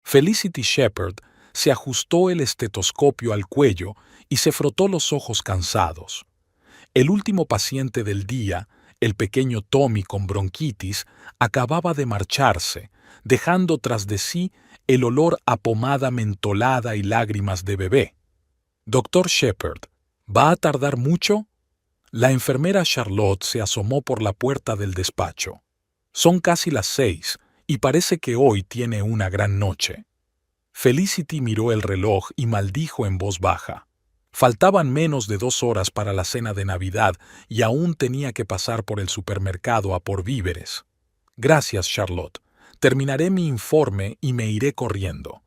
Felicity Shepard se ajustó el estetoscopio al cuello y se frotó los ojos cansados. El último paciente del día, el pequeño Tommy con bronquitis, acababa de marcharse, dejando tras de sí el olor a pomada mentolada y lágrimas de bebé. «Doctor Shepard, ¿va a tardar mucho?» La enfermera Charlotte se asomó por la puerta del despacho. «Son casi las 6 y parece que hoy tiene una gran noche». Felicity miró el reloj y maldijo en voz baja. Faltaban menos de 2 horas para la cena de Navidad y aún tenía que pasar por el supermercado a por víveres. «Gracias, Charlotte. Terminaré mi informe y me iré corriendo».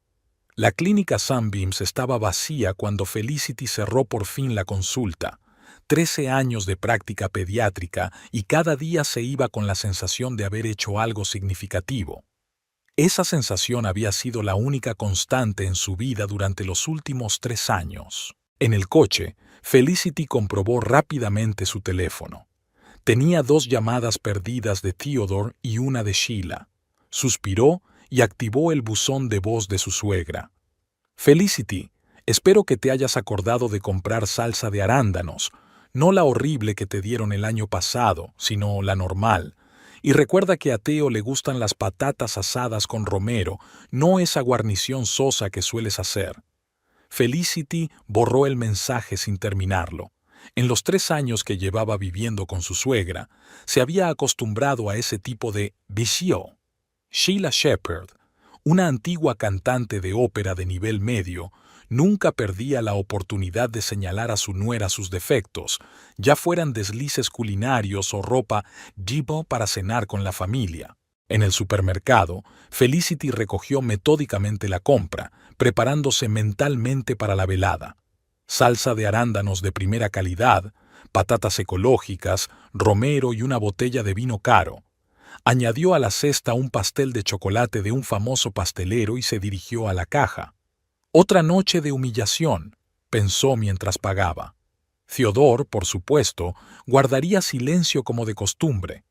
La clínica Sunbeams estaba vacía cuando Felicity cerró por fin la consulta. 13 años de práctica pediátrica y cada día se iba con la sensación de haber hecho algo significativo. Esa sensación había sido la única constante en su vida durante los últimos 3 años. En el coche, Felicity comprobó rápidamente su teléfono. Tenía 2 llamadas perdidas de Theodore y una de Sheila. Suspiró y activó el buzón de voz de su suegra. «Felicity, espero que te hayas acordado de comprar salsa de arándanos, no la horrible que te dieron el año pasado, sino la normal. Y recuerda que a Theo le gustan las patatas asadas con romero, no esa guarnición sosa que sueles hacer». Felicity borró el mensaje sin terminarlo. En los 3 años que llevaba viviendo con su suegra, se había acostumbrado a ese tipo de vicio. Sheila Shepard, una antigua cantante de ópera de nivel medio, nunca perdía la oportunidad de señalar a su nuera sus defectos, ya fueran deslices culinarios o ropa divo para cenar con la familia. En el supermercado, Felicity recogió metódicamente la compra, preparándose mentalmente para la velada. Salsa de arándanos de primera calidad, patatas ecológicas, romero y una botella de vino caro. Añadió a la cesta un pastel de chocolate de un famoso pastelero y se dirigió a la caja. «Otra noche de humillación», pensó mientras pagaba. Theodore, por supuesto, guardaría silencio como de costumbre.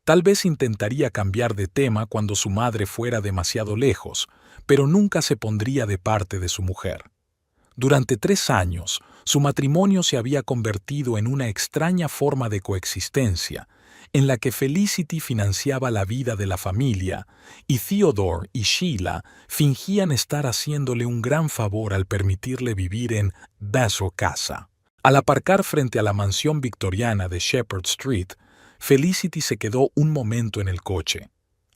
Tal vez intentaría cambiar de tema cuando su madre fuera demasiado lejos, pero nunca se pondría de parte de su mujer. Durante 3 años, su matrimonio se había convertido en una extraña forma de coexistencia, en la que Felicity financiaba la vida de la familia y Theodore y Sheila fingían estar haciéndole un gran favor al permitirle vivir en su casa. Al aparcar frente a la mansión victoriana de Shepherd Street, Felicity se quedó un momento en el coche.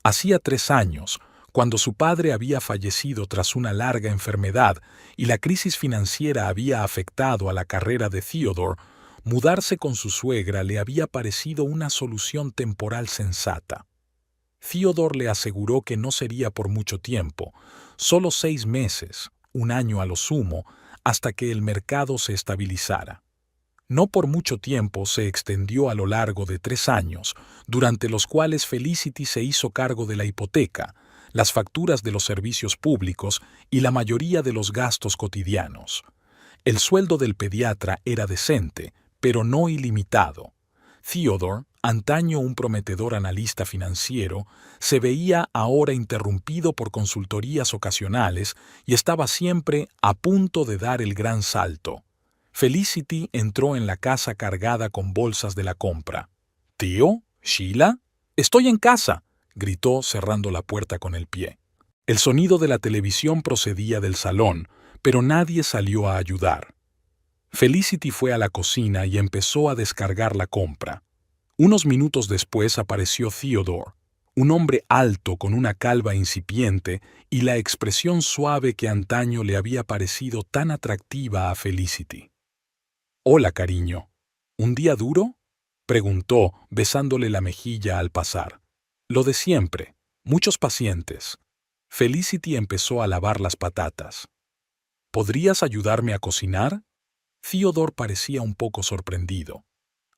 Hacía 3 años, cuando su padre había fallecido tras una larga enfermedad y la crisis financiera había afectado a la carrera de Theodore, mudarse con su suegra le había parecido una solución temporal sensata. Theodore le aseguró que no sería por mucho tiempo, solo 6 meses, 1 año a lo sumo, hasta que el mercado se estabilizara. No por mucho tiempo se extendió a lo largo de 3 años, durante los cuales Felicity se hizo cargo de la hipoteca, las facturas de los servicios públicos y la mayoría de los gastos cotidianos. El sueldo del pediatra era decente, pero no ilimitado. Theodore, antaño un prometedor analista financiero, se veía ahora interrumpido por consultorías ocasionales y estaba siempre a punto de dar el gran salto. Felicity entró en la casa cargada con bolsas de la compra. «¿Tío? ¿Sheila? Estoy en casa», gritó cerrando la puerta con el pie. El sonido de la televisión procedía del salón, pero nadie salió a ayudar. Felicity fue a la cocina y empezó a descargar la compra. Unos minutos después apareció Theodore, un hombre alto con una calva incipiente y la expresión suave que antaño le había parecido tan atractiva a Felicity. «Hola, cariño. ¿Un día duro?», preguntó, besándole la mejilla al pasar. «Lo de siempre. Muchos pacientes». Felicity empezó a lavar las patatas. «¿Podrías ayudarme a cocinar?». Theodore parecía un poco sorprendido.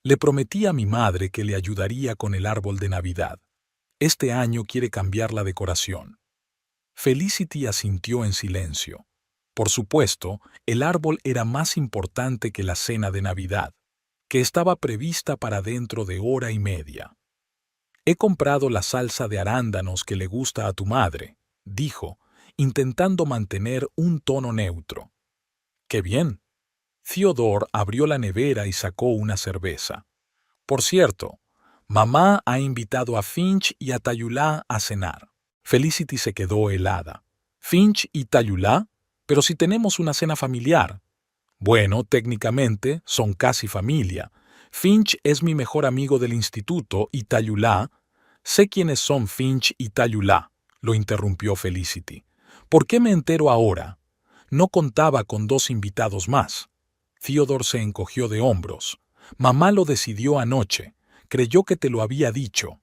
«Le prometí a mi madre que le ayudaría con el árbol de Navidad. Este año quiere cambiar la decoración». Felicity asintió en silencio. Por supuesto, el árbol era más importante que la cena de Navidad, que estaba prevista para dentro de 1 hora y media. «He comprado la salsa de arándanos que le gusta a tu madre», dijo, intentando mantener un tono neutro. ¡Qué bien! Theodore abrió la nevera y sacó una cerveza. Por cierto, mamá ha invitado a Finch y a Tayulá a cenar. Felicity se quedó helada. ¿Finch y Tayulá? Pero si tenemos una cena familiar. Bueno, técnicamente son casi familia. Finch es mi mejor amigo del instituto y Tayulá... Sé quiénes son Finch y Tayulá, lo interrumpió Felicity. ¿Por qué me entero ahora? No contaba con 2 invitados más. Theodore se encogió de hombros. Mamá lo decidió anoche. Creyó que te lo había dicho.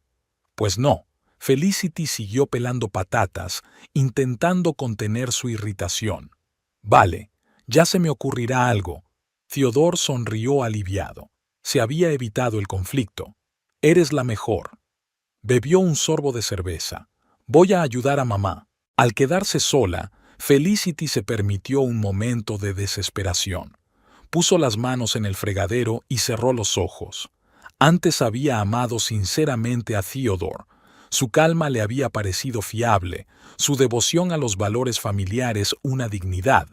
Pues no. Felicity siguió pelando patatas, intentando contener su irritación. Vale, ya se me ocurrirá algo. Theodore sonrió aliviado. Se había evitado el conflicto. Eres la mejor. Bebió un sorbo de cerveza. Voy a ayudar a mamá. Al quedarse sola, Felicity se permitió un momento de desesperación. Puso las manos en el fregadero y cerró los ojos. Antes había amado sinceramente a Theodore. Su calma le había parecido fiable, su devoción a los valores familiares una dignidad.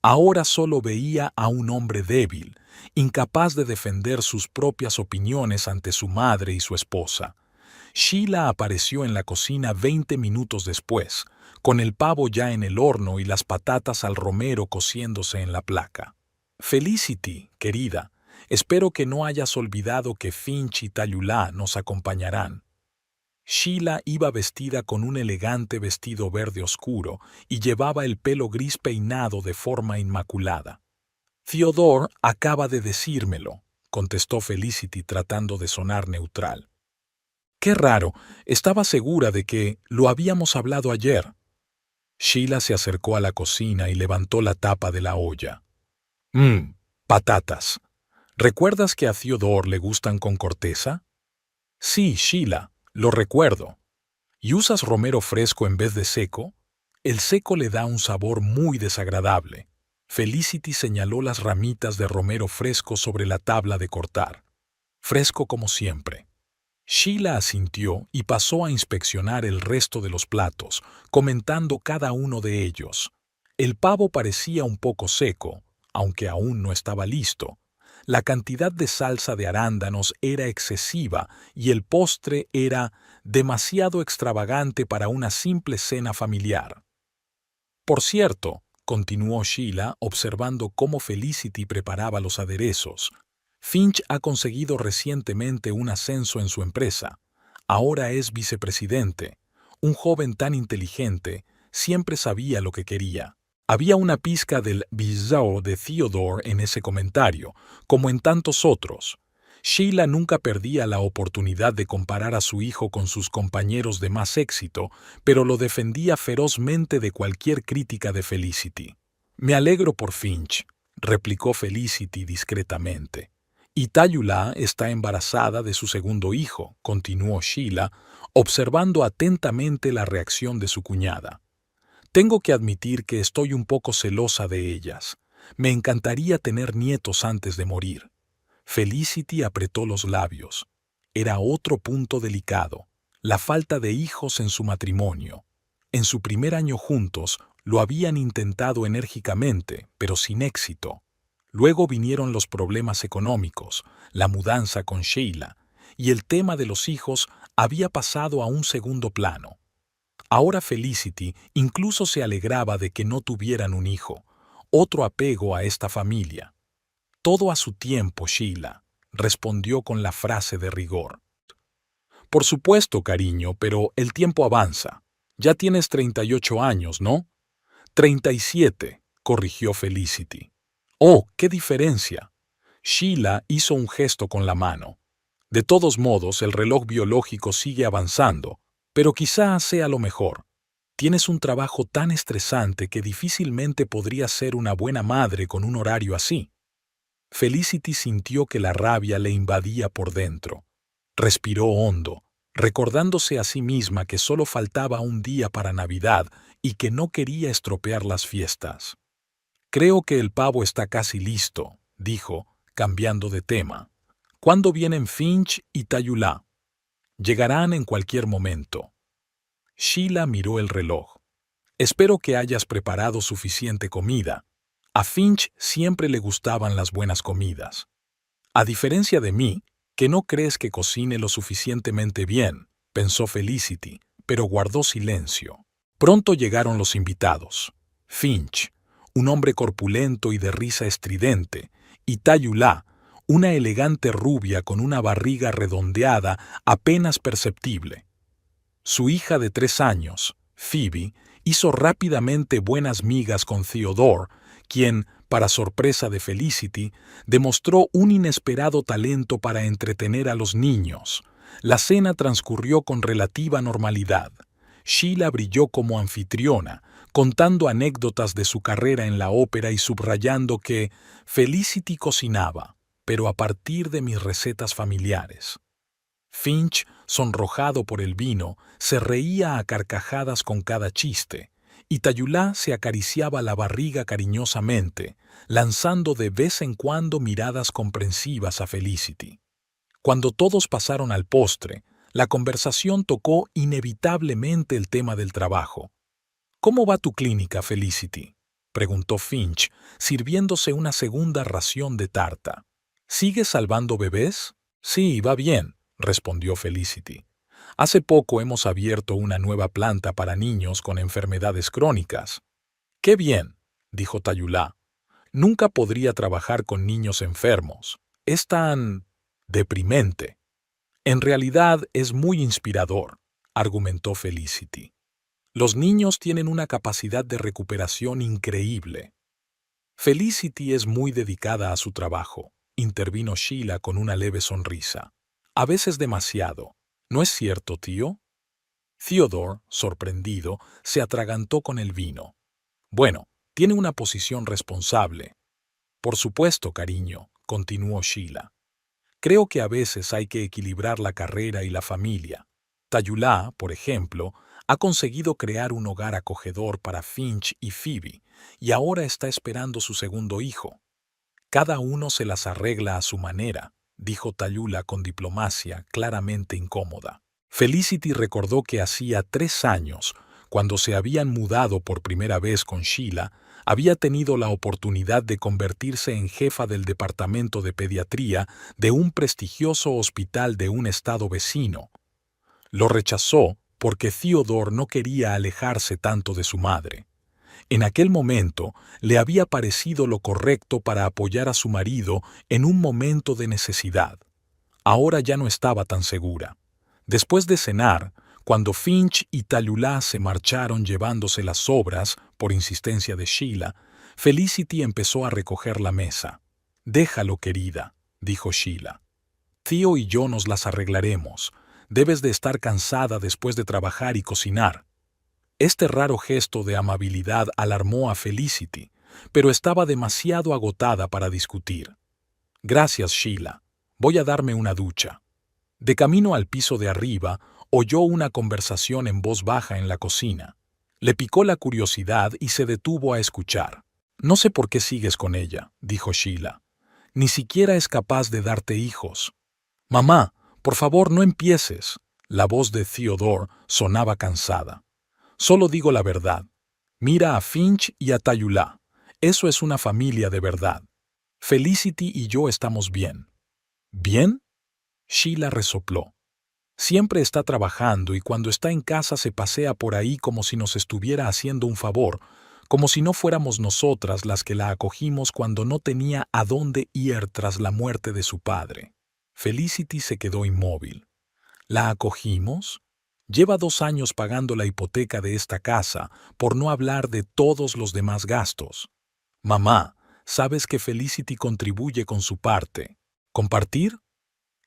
Ahora solo veía a un hombre débil, incapaz de defender sus propias opiniones ante su madre y su esposa. Sheila apareció en la cocina 20 minutos después, con el pavo ya en el horno y las patatas al romero cociéndose en la placa. Felicity, querida, espero que no hayas olvidado que Finch y Tayulá nos acompañarán. Sheila iba vestida con un elegante vestido verde oscuro y llevaba el pelo gris peinado de forma inmaculada. Theodore acaba de decírmelo, contestó Felicity tratando de sonar neutral. Qué raro, estaba segura de que lo habíamos hablado ayer. Sheila se acercó a la cocina y levantó la tapa de la olla. Patatas. ¿Recuerdas que a Theodore le gustan con corteza? Sí, Sheila, lo recuerdo. ¿Y usas romero fresco en vez de seco? El seco le da un sabor muy desagradable. Felicity señaló las ramitas de romero fresco sobre la tabla de cortar. Fresco como siempre. Sheila asintió y pasó a inspeccionar el resto de los platos, comentando cada uno de ellos. El pavo parecía un poco seco, aunque aún no estaba listo. La cantidad de salsa de arándanos era excesiva y el postre era demasiado extravagante para una simple cena familiar. Por cierto, continuó Sheila observando cómo Felicity preparaba los aderezos, Finch ha conseguido recientemente un ascenso en su empresa. Ahora es vicepresidente. Un joven tan inteligente, siempre sabía lo que quería. Había una pizca del bizarro de Theodore en ese comentario, como en tantos otros. Sheila nunca perdía la oportunidad de comparar a su hijo con sus compañeros de más éxito, pero lo defendía ferozmente de cualquier crítica de Felicity. Me alegro por Finch, replicó Felicity discretamente. Y Tayulá está embarazada de su segundo hijo, continuó Sheila, observando atentamente la reacción de su cuñada. Tengo que admitir que estoy un poco celosa de ellas. Me encantaría tener nietos antes de morir. Felicity apretó los labios. Era otro punto delicado, la falta de hijos en su matrimonio. En su primer año juntos lo habían intentado enérgicamente, pero sin éxito. Luego vinieron los problemas económicos, la mudanza con Sheila, y el tema de los hijos había pasado a un segundo plano. Ahora Felicity incluso se alegraba de que no tuvieran un hijo, otro apego a esta familia. Todo a su tiempo, Sheila, respondió con la frase de rigor. Por supuesto, cariño, pero el tiempo avanza. Ya tienes 38 años, ¿no? 37, corrigió Felicity. ¡Oh, qué diferencia! Sheila hizo un gesto con la mano. De todos modos, el reloj biológico sigue avanzando, pero quizá sea lo mejor. Tienes un trabajo tan estresante que difícilmente podrías ser una buena madre con un horario así. Felicity sintió que la rabia le invadía por dentro. Respiró hondo, recordándose a sí misma que solo faltaba un día para Navidad y que no quería estropear las fiestas. Creo que el pavo está casi listo, dijo, cambiando de tema. ¿Cuándo vienen Finch y Tayulá? Llegarán en cualquier momento. Sheila miró el reloj. Espero que hayas preparado suficiente comida. A Finch siempre le gustaban las buenas comidas. A diferencia de mí, que no crees que cocine lo suficientemente bien, pensó Felicity, pero guardó silencio. Pronto llegaron los invitados. Finch, un hombre corpulento y de risa estridente, y Tayulá, una elegante rubia con una barriga redondeada apenas perceptible. Su hija de 3 años, Phoebe, hizo rápidamente buenas migas con Theodore, quien, para sorpresa de Felicity, demostró un inesperado talento para entretener a los niños. La cena transcurrió con relativa normalidad. Sheila brilló como anfitriona, contando anécdotas de su carrera en la ópera y subrayando que Felicity cocinaba, pero a partir de mis recetas familiares. Finch, sonrojado por el vino, se reía a carcajadas con cada chiste, y Tayulá se acariciaba la barriga cariñosamente, lanzando de vez en cuando miradas comprensivas a Felicity. Cuando todos pasaron al postre, la conversación tocó inevitablemente el tema del trabajo. «¿Cómo va tu clínica, Felicity?», preguntó Finch, sirviéndose una segunda ración de tarta. «¿Sigues salvando bebés?» «Sí, va bien», respondió Felicity. «Hace poco hemos abierto una nueva planta para niños con enfermedades crónicas». «¡Qué bien!», dijo Tayulá. «Nunca podría trabajar con niños enfermos. Es tan deprimente». «En realidad es muy inspirador», argumentó Felicity. «Los niños tienen una capacidad de recuperación increíble». «Felicity es muy dedicada a su trabajo», intervino Sheila con una leve sonrisa. «A veces demasiado. ¿No es cierto, tío?». Theodore, sorprendido, se atragantó con el vino. «Bueno, tiene una posición responsable». «Por supuesto, cariño», continuó Sheila. «Creo que a veces hay que equilibrar la carrera y la familia. Tayulá, por ejemplo, ha conseguido crear un hogar acogedor para Finch y Phoebe, y ahora está esperando su segundo hijo. Cada uno se las arregla a su manera», dijo Tayulá con diplomacia, claramente incómoda. Felicity recordó que hacía 3 años, cuando se habían mudado por primera vez con Sheila, había tenido la oportunidad de convertirse en jefa del departamento de pediatría de un prestigioso hospital de un estado vecino. Lo rechazó porque Theodore no quería alejarse tanto de su madre. En aquel momento le había parecido lo correcto para apoyar a su marido en un momento de necesidad. Ahora ya no estaba tan segura. Después de cenar, cuando Finch y Tayulá se marcharon llevándose las sobras, por insistencia de Sheila, Felicity empezó a recoger la mesa. «Déjalo, querida», dijo Sheila. «Theo y yo nos las arreglaremos. Debes de estar cansada después de trabajar y cocinar». Este raro gesto de amabilidad alarmó a Felicity, pero estaba demasiado agotada para discutir. «Gracias, Sheila. Voy a darme una ducha». De camino al piso de arriba, oyó una conversación en voz baja en la cocina. Le picó la curiosidad y se detuvo a escuchar. «No sé por qué sigues con ella», dijo Sheila. «Ni siquiera es capaz de darte hijos». «Mamá, por favor, no empieces». La voz de Theodore sonaba cansada. «Solo digo la verdad. Mira a Finch y a Tayulá. Eso es una familia de verdad. Felicity y yo estamos bien». «¿Bien?», Sheila resopló. «Siempre está trabajando y cuando está en casa se pasea por ahí como si nos estuviera haciendo un favor, como si no fuéramos nosotras las que la acogimos cuando no tenía a dónde ir tras la muerte de su padre». Felicity se quedó inmóvil. «¿La acogimos? Lleva 2 años pagando la hipoteca de esta casa, por no hablar de todos los demás gastos. Mamá, sabes que Felicity contribuye con su parte. ¿Compartir?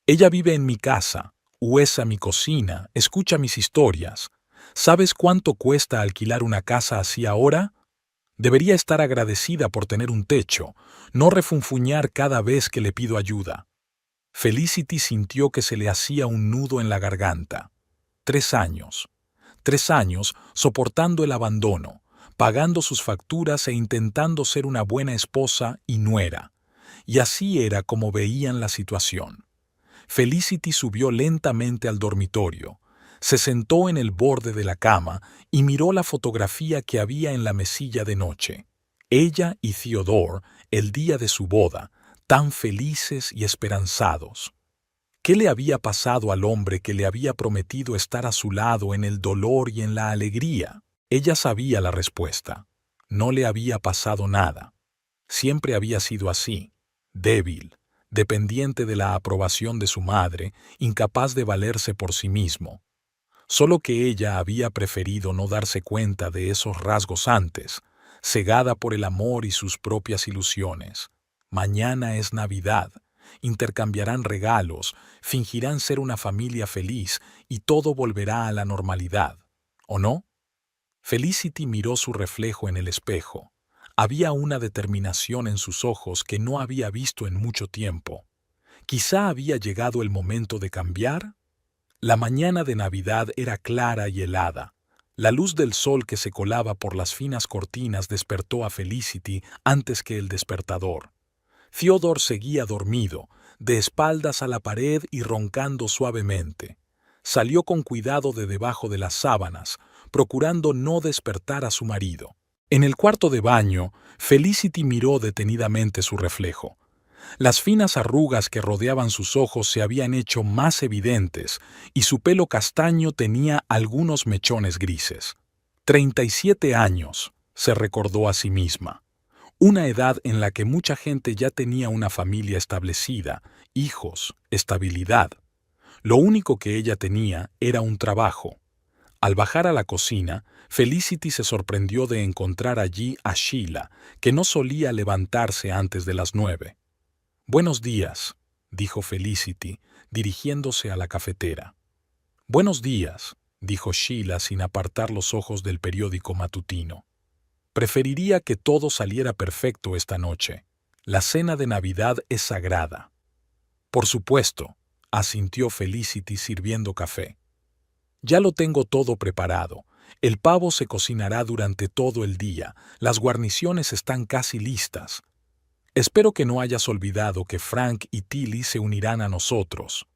Ella vive en mi casa, huesa mi cocina, escucha mis historias. ¿Sabes cuánto cuesta alquilar una casa así ahora? Debería estar agradecida por tener un techo, no refunfuñar cada vez que le pido ayuda». Felicity sintió que se le hacía un nudo en la garganta. 3 años. 3 años soportando el abandono, pagando sus facturas e intentando ser una buena esposa y nuera. Y así era como veían la situación. Felicity subió lentamente al dormitorio. Se sentó en el borde de la cama y miró la fotografía que había en la mesilla de noche. Ella y Theodore, el día de su boda, tan felices y esperanzados. ¿Qué le había pasado al hombre que le había prometido estar a su lado en el dolor y en la alegría? Ella sabía la respuesta. No le había pasado nada. Siempre había sido así, débil, dependiente de la aprobación de su madre, incapaz de valerse por sí mismo. Solo que ella había preferido no darse cuenta de esos rasgos antes, cegada por el amor y sus propias ilusiones. Mañana es Navidad. Intercambiarán regalos, fingirán ser una familia feliz y todo volverá a la normalidad. ¿O no? Felicity miró su reflejo en el espejo. Había una determinación en sus ojos que no había visto en mucho tiempo. ¿Quizá había llegado el momento de cambiar? La mañana de Navidad era clara y helada. La luz del sol que se colaba por las finas cortinas despertó a Felicity antes que el despertador. Theodore seguía dormido, de espaldas a la pared y roncando suavemente. Salió con cuidado de debajo de las sábanas, procurando no despertar a su marido. En el cuarto de baño, Felicity miró detenidamente su reflejo. Las finas arrugas que rodeaban sus ojos se habían hecho más evidentes y su pelo castaño tenía algunos mechones grises. 37 años, se recordó a sí misma. Una edad en la que mucha gente ya tenía una familia establecida, hijos, estabilidad. Lo único que ella tenía era un trabajo. Al bajar a la cocina, Felicity se sorprendió de encontrar allí a Sheila, que no solía levantarse antes de las 9. «Buenos días», dijo Felicity, dirigiéndose a la cafetera. «Buenos días», dijo Sheila sin apartar los ojos del periódico matutino. «Preferiría que todo saliera perfecto esta noche. La cena de Navidad es sagrada». «Por supuesto», asintió Felicity sirviendo café. «Ya lo tengo todo preparado. El pavo se cocinará durante todo el día. Las guarniciones están casi listas. Espero que no hayas olvidado que Frank y Tilly se unirán a nosotros».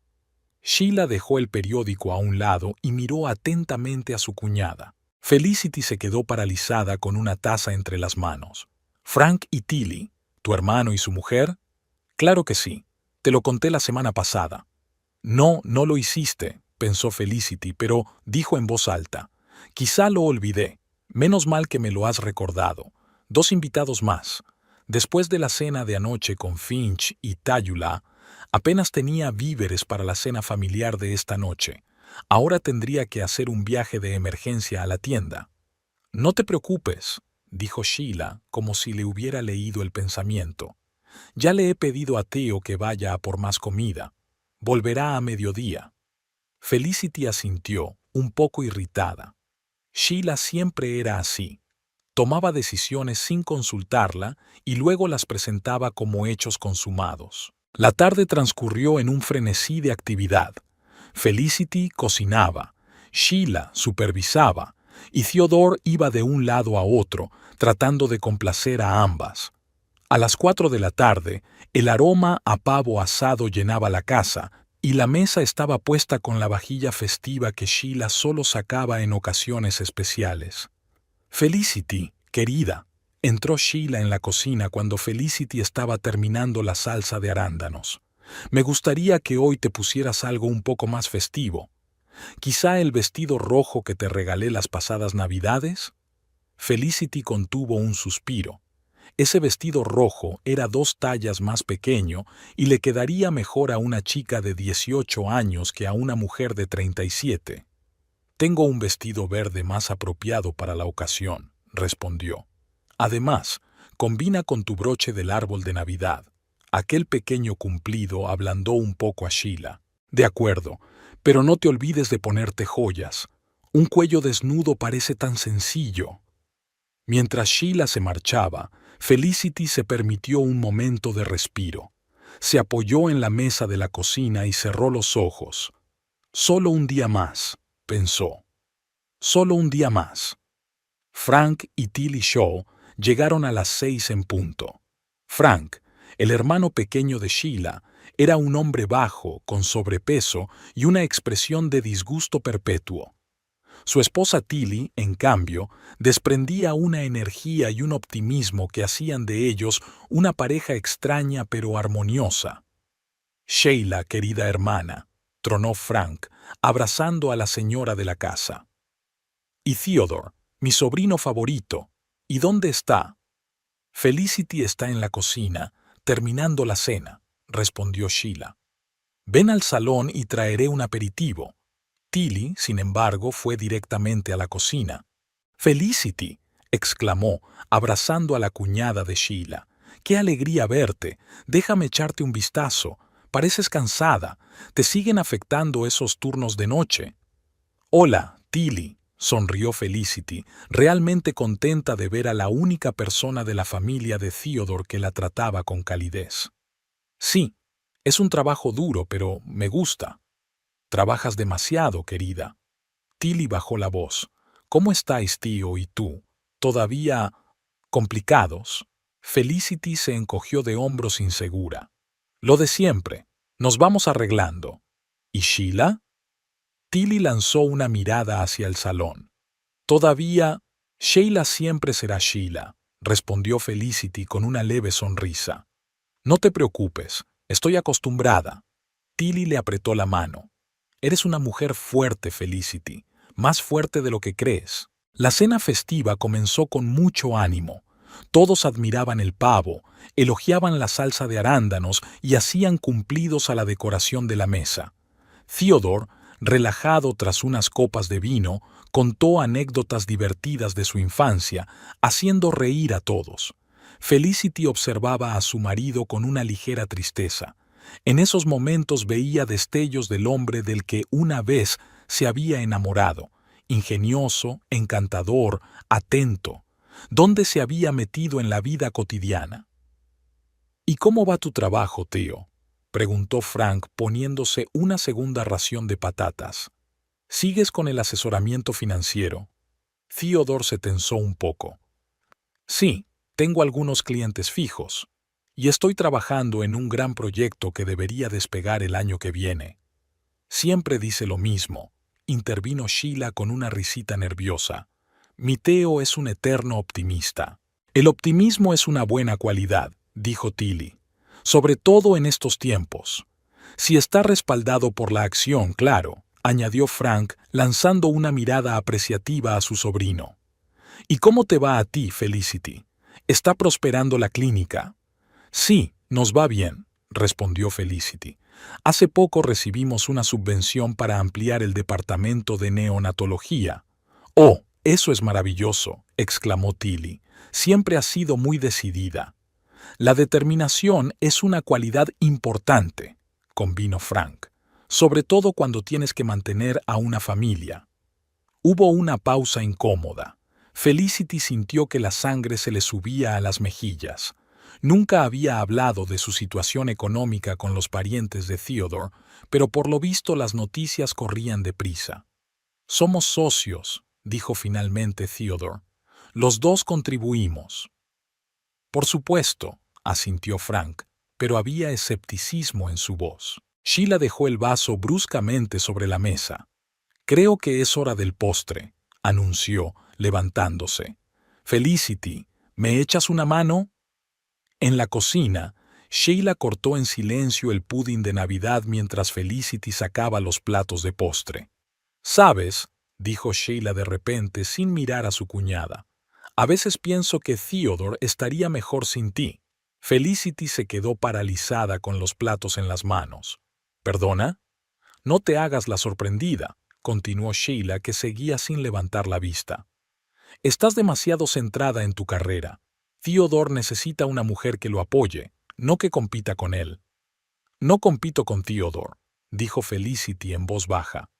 Sheila dejó el periódico a un lado y miró atentamente a su cuñada. Felicity se quedó paralizada con una taza entre las manos. «¿Frank y Tilly? ¿Tu hermano y su mujer?» «Claro que sí. Te lo conté la semana pasada». «No, no lo hiciste», pensó Felicity, pero dijo en voz alta. «Quizá lo olvidé. Menos mal que me lo has recordado. 2 invitados más. Después de la cena de anoche con Finch y Tayula, apenas tenía víveres para la cena familiar de esta noche. Ahora tendría que hacer un viaje de emergencia a la tienda». «No te preocupes», dijo Sheila, como si le hubiera leído el pensamiento. «Ya le he pedido a Theo que vaya a por más comida. Volverá a mediodía». Felicity asintió, un poco irritada. Sheila siempre era así. Tomaba decisiones sin consultarla y luego las presentaba como hechos consumados. La tarde transcurrió en un frenesí de actividad. Felicity cocinaba, Sheila supervisaba y Theodore iba de un lado a otro, tratando de complacer a ambas. A las 4 de la tarde, el aroma a pavo asado llenaba la casa y la mesa estaba puesta con la vajilla festiva que Sheila solo sacaba en ocasiones especiales. «Felicity, querida», entró Sheila en la cocina cuando Felicity estaba terminando la salsa de arándanos. «Me gustaría que hoy te pusieras algo un poco más festivo. ¿Quizá el vestido rojo que te regalé las pasadas Navidades?» Felicity contuvo un suspiro. Ese vestido rojo era 2 tallas más pequeño y le quedaría mejor a una chica de 18 años que a una mujer de 37. «Tengo un vestido verde más apropiado para la ocasión», respondió. «Además, combina con tu broche del árbol de Navidad». Aquel pequeño cumplido ablandó un poco a Sheila. «De acuerdo, pero no te olvides de ponerte joyas. Un cuello desnudo parece tan sencillo». Mientras Sheila se marchaba, Felicity se permitió un momento de respiro. Se apoyó en la mesa de la cocina y cerró los ojos. «Solo un día más», pensó. «Solo un día más». Frank y Tilly Shaw llegaron a las 6 en punto. Frank, el hermano pequeño de Sheila, Era un hombre bajo, con sobrepeso y una expresión de disgusto perpetuo. Su esposa Tilly, en cambio, desprendía una energía y un optimismo que hacían de ellos una pareja extraña pero armoniosa. Sheila, querida hermana, tronó Frank, abrazando a la señora de la casa. Y Theodore, mi sobrino favorito, ¿y dónde está? Felicity está en la cocina, terminando la cena, respondió Sheila. Ven al salón y traeré un aperitivo. Tilly, sin embargo, fue directamente a la cocina. Felicity, exclamó, abrazando a la cuñada de Sheila. ¡Qué alegría verte! Déjame echarte un vistazo. Pareces cansada. ¿Te siguen afectando esos turnos de noche? Hola, Tilly, sonrió Felicity, realmente contenta de ver a la única persona de la familia de Theodore que la trataba con calidez. Sí, es un trabajo duro, pero me gusta. Trabajas demasiado, querida. Tilly bajó la voz. ¿Cómo estáis, tío, y tú? ¿Todavía complicados? Felicity se encogió de hombros insegura. Lo de siempre. Nos vamos arreglando. ¿Y Sheila? Tilly lanzó una mirada hacia el salón. Todavía, Sheila siempre será Sheila, respondió Felicity con una leve sonrisa. No te preocupes, estoy acostumbrada. Tilly le apretó la mano. Eres una mujer fuerte, Felicity, más fuerte de lo que crees. La cena festiva comenzó con mucho ánimo. Todos admiraban el pavo, elogiaban la salsa de arándanos y hacían cumplidos a la decoración de la mesa. Theodore, relajado tras unas copas de vino, contó anécdotas divertidas de su infancia, haciendo reír a todos. Felicity observaba a su marido con una ligera tristeza. En esos momentos veía destellos del hombre del que una vez se había enamorado, ingenioso, encantador, atento. ¿Dónde se había metido en la vida cotidiana? ¿Y cómo va tu trabajo, tío?, preguntó Frank poniéndose una segunda ración de patatas. ¿Sigues con el asesoramiento financiero? Theodore se tensó un poco. Sí, tengo algunos clientes fijos, y estoy trabajando en un gran proyecto que debería despegar el año que viene. Siempre dice lo mismo, intervino Sheila con una risita nerviosa. Mi Theo es un eterno optimista. El optimismo es una buena cualidad, dijo Tilly, sobre todo en estos tiempos. Si está respaldado por la acción, claro, añadió Frank, lanzando una mirada apreciativa a su sobrino. ¿Y cómo te va a ti, Felicity? ¿Está prosperando la clínica? Sí, nos va bien, respondió Felicity. Hace poco recibimos una subvención para ampliar el departamento de neonatología. ¡Oh, eso es maravilloso!, exclamó Tilly. Siempre ha sido muy decidida. La determinación es una cualidad importante, convino Frank, sobre todo cuando tienes que mantener a una familia. Hubo una pausa incómoda. Felicity sintió que la sangre se le subía a las mejillas. Nunca había hablado de su situación económica con los parientes de Theodore, pero por lo visto las noticias corrían deprisa. Somos socios, dijo finalmente Theodore. Los dos contribuimos. Por supuesto, asintió Frank, pero había escepticismo en su voz. Sheila dejó el vaso bruscamente sobre la mesa. Creo que es hora del postre, anunció, levantándose. Felicity, ¿me echas una mano? En la cocina, Sheila cortó en silencio el pudding de Navidad mientras Felicity sacaba los platos de postre. ¿Sabes?, dijo Sheila de repente sin mirar a su cuñada. A veces pienso que Theodore estaría mejor sin ti. Felicity se quedó paralizada con los platos en las manos. ¿Perdona? No te hagas la sorprendida, continuó Sheila, que seguía sin levantar la vista. Estás demasiado centrada en tu carrera. Theodore necesita una mujer que lo apoye, no que compita con él. No compito con Theodore, dijo Felicity en voz baja,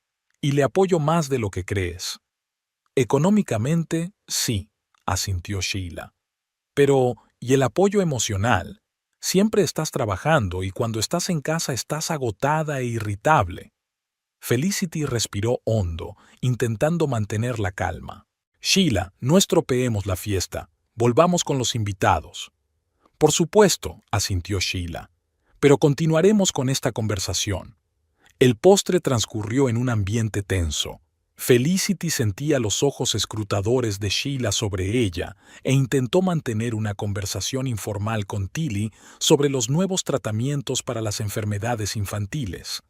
y le apoyo más de lo que crees. Económicamente, sí, asintió Sheila. Pero, ¿y el apoyo emocional? Siempre estás trabajando y cuando estás en casa estás agotada e irritable. Felicity respiró hondo, intentando mantener la calma. Sheila, no estropeemos la fiesta. Volvamos con los invitados. Por supuesto, asintió Sheila. pero continuaremos con esta conversación. El postre transcurrió en un ambiente tenso. Felicity sentía los ojos escrutadores de Sheila sobre ella e intentó mantener una conversación informal con Tilly sobre los nuevos tratamientos para las enfermedades infantiles.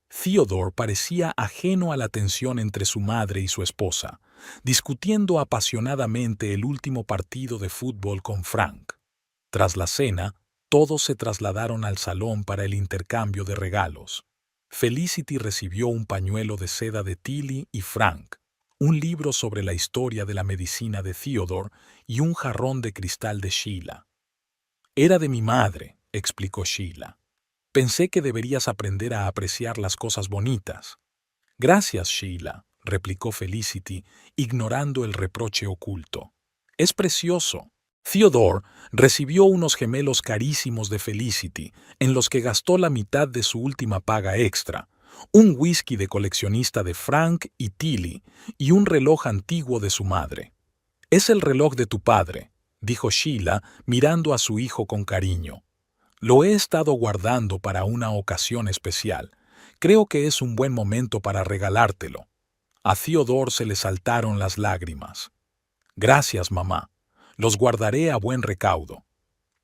Theodore parecía ajeno a la tensión entre su madre y su esposa, discutiendo apasionadamente el último partido de fútbol con Frank. Tras la cena, todos se trasladaron al salón para el intercambio de regalos. Felicity recibió un pañuelo de seda de Tilly y Frank, un libro sobre la historia de la medicina de Theodore y un jarrón de cristal de Sheila. «Era de mi madre», explicó Sheila. «Pensé que deberías aprender a apreciar las cosas bonitas». «Gracias, Sheila», replicó Felicity, ignorando el reproche oculto. «Es precioso». Theodore recibió unos gemelos carísimos de Felicity, en los que gastó la mitad de su última paga extra, un whisky de coleccionista de Frank y Tilly y un reloj antiguo de su madre. «Es el reloj de tu padre», dijo Sheila, mirando a su hijo con cariño. «Lo he estado guardando para una ocasión especial. Creo que es un buen momento para regalártelo». A Theodore se le saltaron las lágrimas. «Gracias, mamá. Los guardaré a buen recaudo».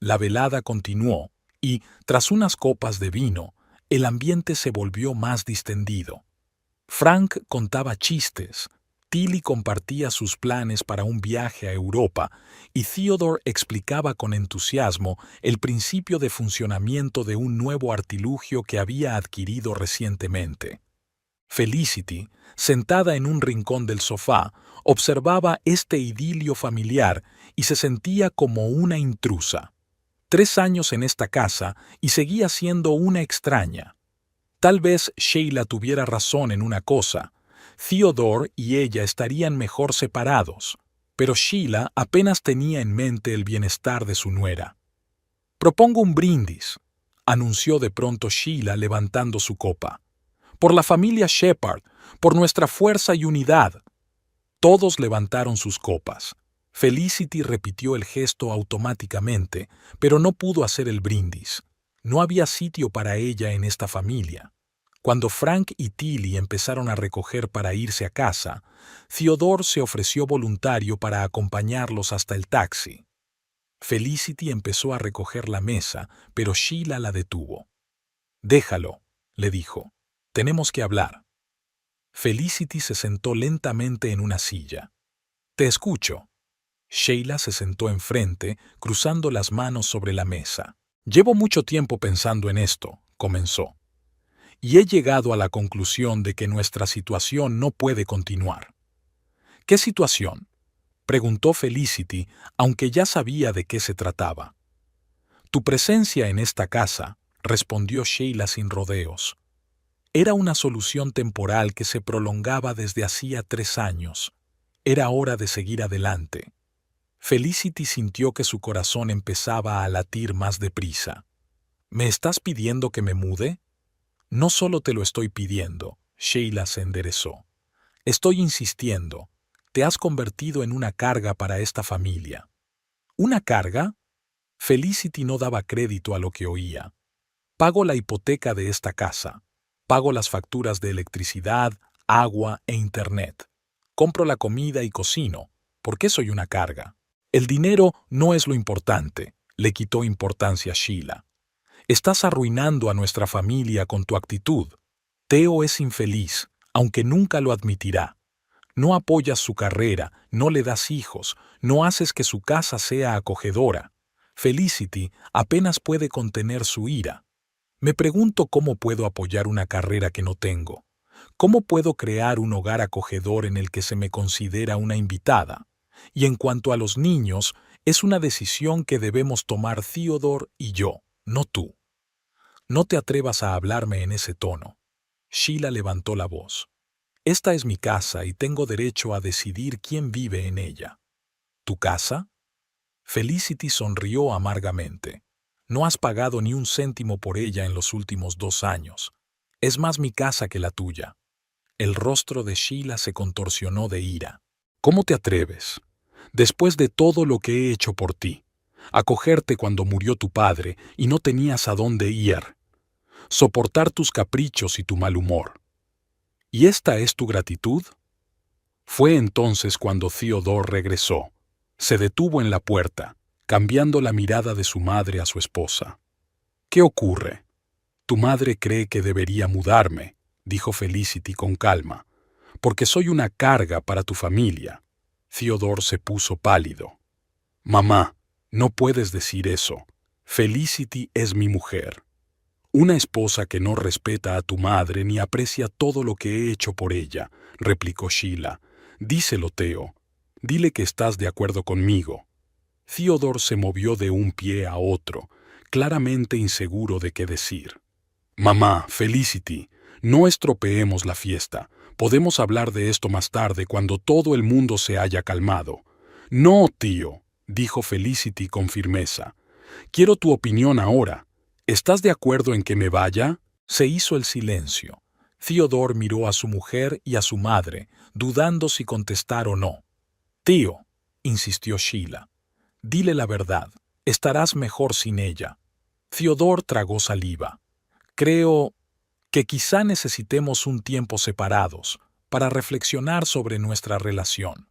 La velada continuó y, tras unas copas de vino, el ambiente se volvió más distendido. Frank contaba chistes, Tilly compartía sus planes para un viaje a Europa y Theodore explicaba con entusiasmo el principio de funcionamiento de un nuevo artilugio que había adquirido recientemente. Felicity, sentada en un rincón del sofá, observaba este idilio familiar y se sentía como una intrusa. 3 años en esta casa y seguía siendo una extraña. Tal vez Sheila tuviera razón en una cosa. Theodore y ella estarían mejor separados, pero Sheila apenas tenía en mente el bienestar de su nuera. «Propongo un brindis», anunció de pronto Sheila levantando su copa. «Por la familia Shepard, por nuestra fuerza y unidad». Todos levantaron sus copas. Felicity repitió el gesto automáticamente, pero no pudo hacer el brindis. No había sitio para ella en esta familia. Cuando Frank y Tilly empezaron a recoger para irse a casa, Theodore se ofreció voluntario para acompañarlos hasta el taxi. Felicity empezó a recoger la mesa, pero Sheila la detuvo. «Déjalo», le dijo. «Tenemos que hablar». Felicity se sentó lentamente en una silla. «Te escucho». Sheila se sentó enfrente, cruzando las manos sobre la mesa. «Llevo mucho tiempo pensando en esto», comenzó. «Y he llegado a la conclusión de que nuestra situación no puede continuar». «¿Qué situación?», preguntó Felicity, aunque ya sabía de qué se trataba. «Tu presencia en esta casa», respondió Sheila sin rodeos. Era una solución temporal que se prolongaba desde hacía 3 años. Era hora de seguir adelante. Felicity sintió que su corazón empezaba a latir más deprisa. «¿Me estás pidiendo que me mude?». «No solo te lo estoy pidiendo», Sheila se enderezó. «Estoy insistiendo. Te has convertido en una carga para esta familia». «¿Una carga?». Felicity no daba crédito a lo que oía. «Pago la hipoteca de esta casa. Pago las facturas de electricidad, agua e internet. Compro la comida y cocino. ¿Por qué soy una carga?». «El dinero no es lo importante», le quitó importancia Sheila. «Estás arruinando a nuestra familia con tu actitud. Theo es infeliz, aunque nunca lo admitirá. No apoyas su carrera, no le das hijos, no haces que su casa sea acogedora. Felicity apenas puede contener su ira. Me pregunto cómo puedo apoyar una carrera que no tengo. ¿Cómo puedo crear un hogar acogedor en el que se me considera una invitada? Y en cuanto a los niños, es una decisión que debemos tomar Theodore y yo, no tú». «No te atrevas a hablarme en ese tono». Sheila levantó la voz. «Esta es mi casa y tengo derecho a decidir quién vive en ella». «¿Tu casa?». Felicity sonrió amargamente. «No has pagado ni un céntimo por ella en los últimos 2 años. Es más mi casa que la tuya». El rostro de Sheila se contorsionó de ira. «¿Cómo te atreves? Después de todo lo que he hecho por ti. Acogerte cuando murió tu padre y no tenías a dónde ir. soportar tus caprichos y tu mal humor. ¿Y esta es tu gratitud? Fue entonces cuando Theodore regresó. Se detuvo en la puerta, cambiando la mirada de su madre a su esposa. ¿Qué ocurre? Tu madre cree que debería mudarme, dijo Felicity con calma, porque soy una carga para tu familia. Theodore se puso pálido. Mamá, no puedes decir eso. Felicity es mi mujer. Una esposa que no respeta a tu madre ni aprecia todo lo que he hecho por ella, replicó Sheila. Díselo, Theo. Dile que estás de acuerdo conmigo. Theodore se movió de un pie a otro, claramente inseguro de qué decir. Mamá, Felicity, no estropeemos la fiesta. Podemos hablar de esto más tarde cuando todo el mundo se haya calmado. No, tío, dijo Felicity con firmeza. Quiero tu opinión ahora. ¿Estás de acuerdo en que me vaya? Se hizo el silencio. Theodore miró a su mujer y a su madre, dudando si contestar o no. Tío, insistió Sheila, dile la verdad. Estarás mejor sin ella. Theodore tragó saliva. Creo que quizá necesitemos un tiempo separados para reflexionar sobre nuestra relación.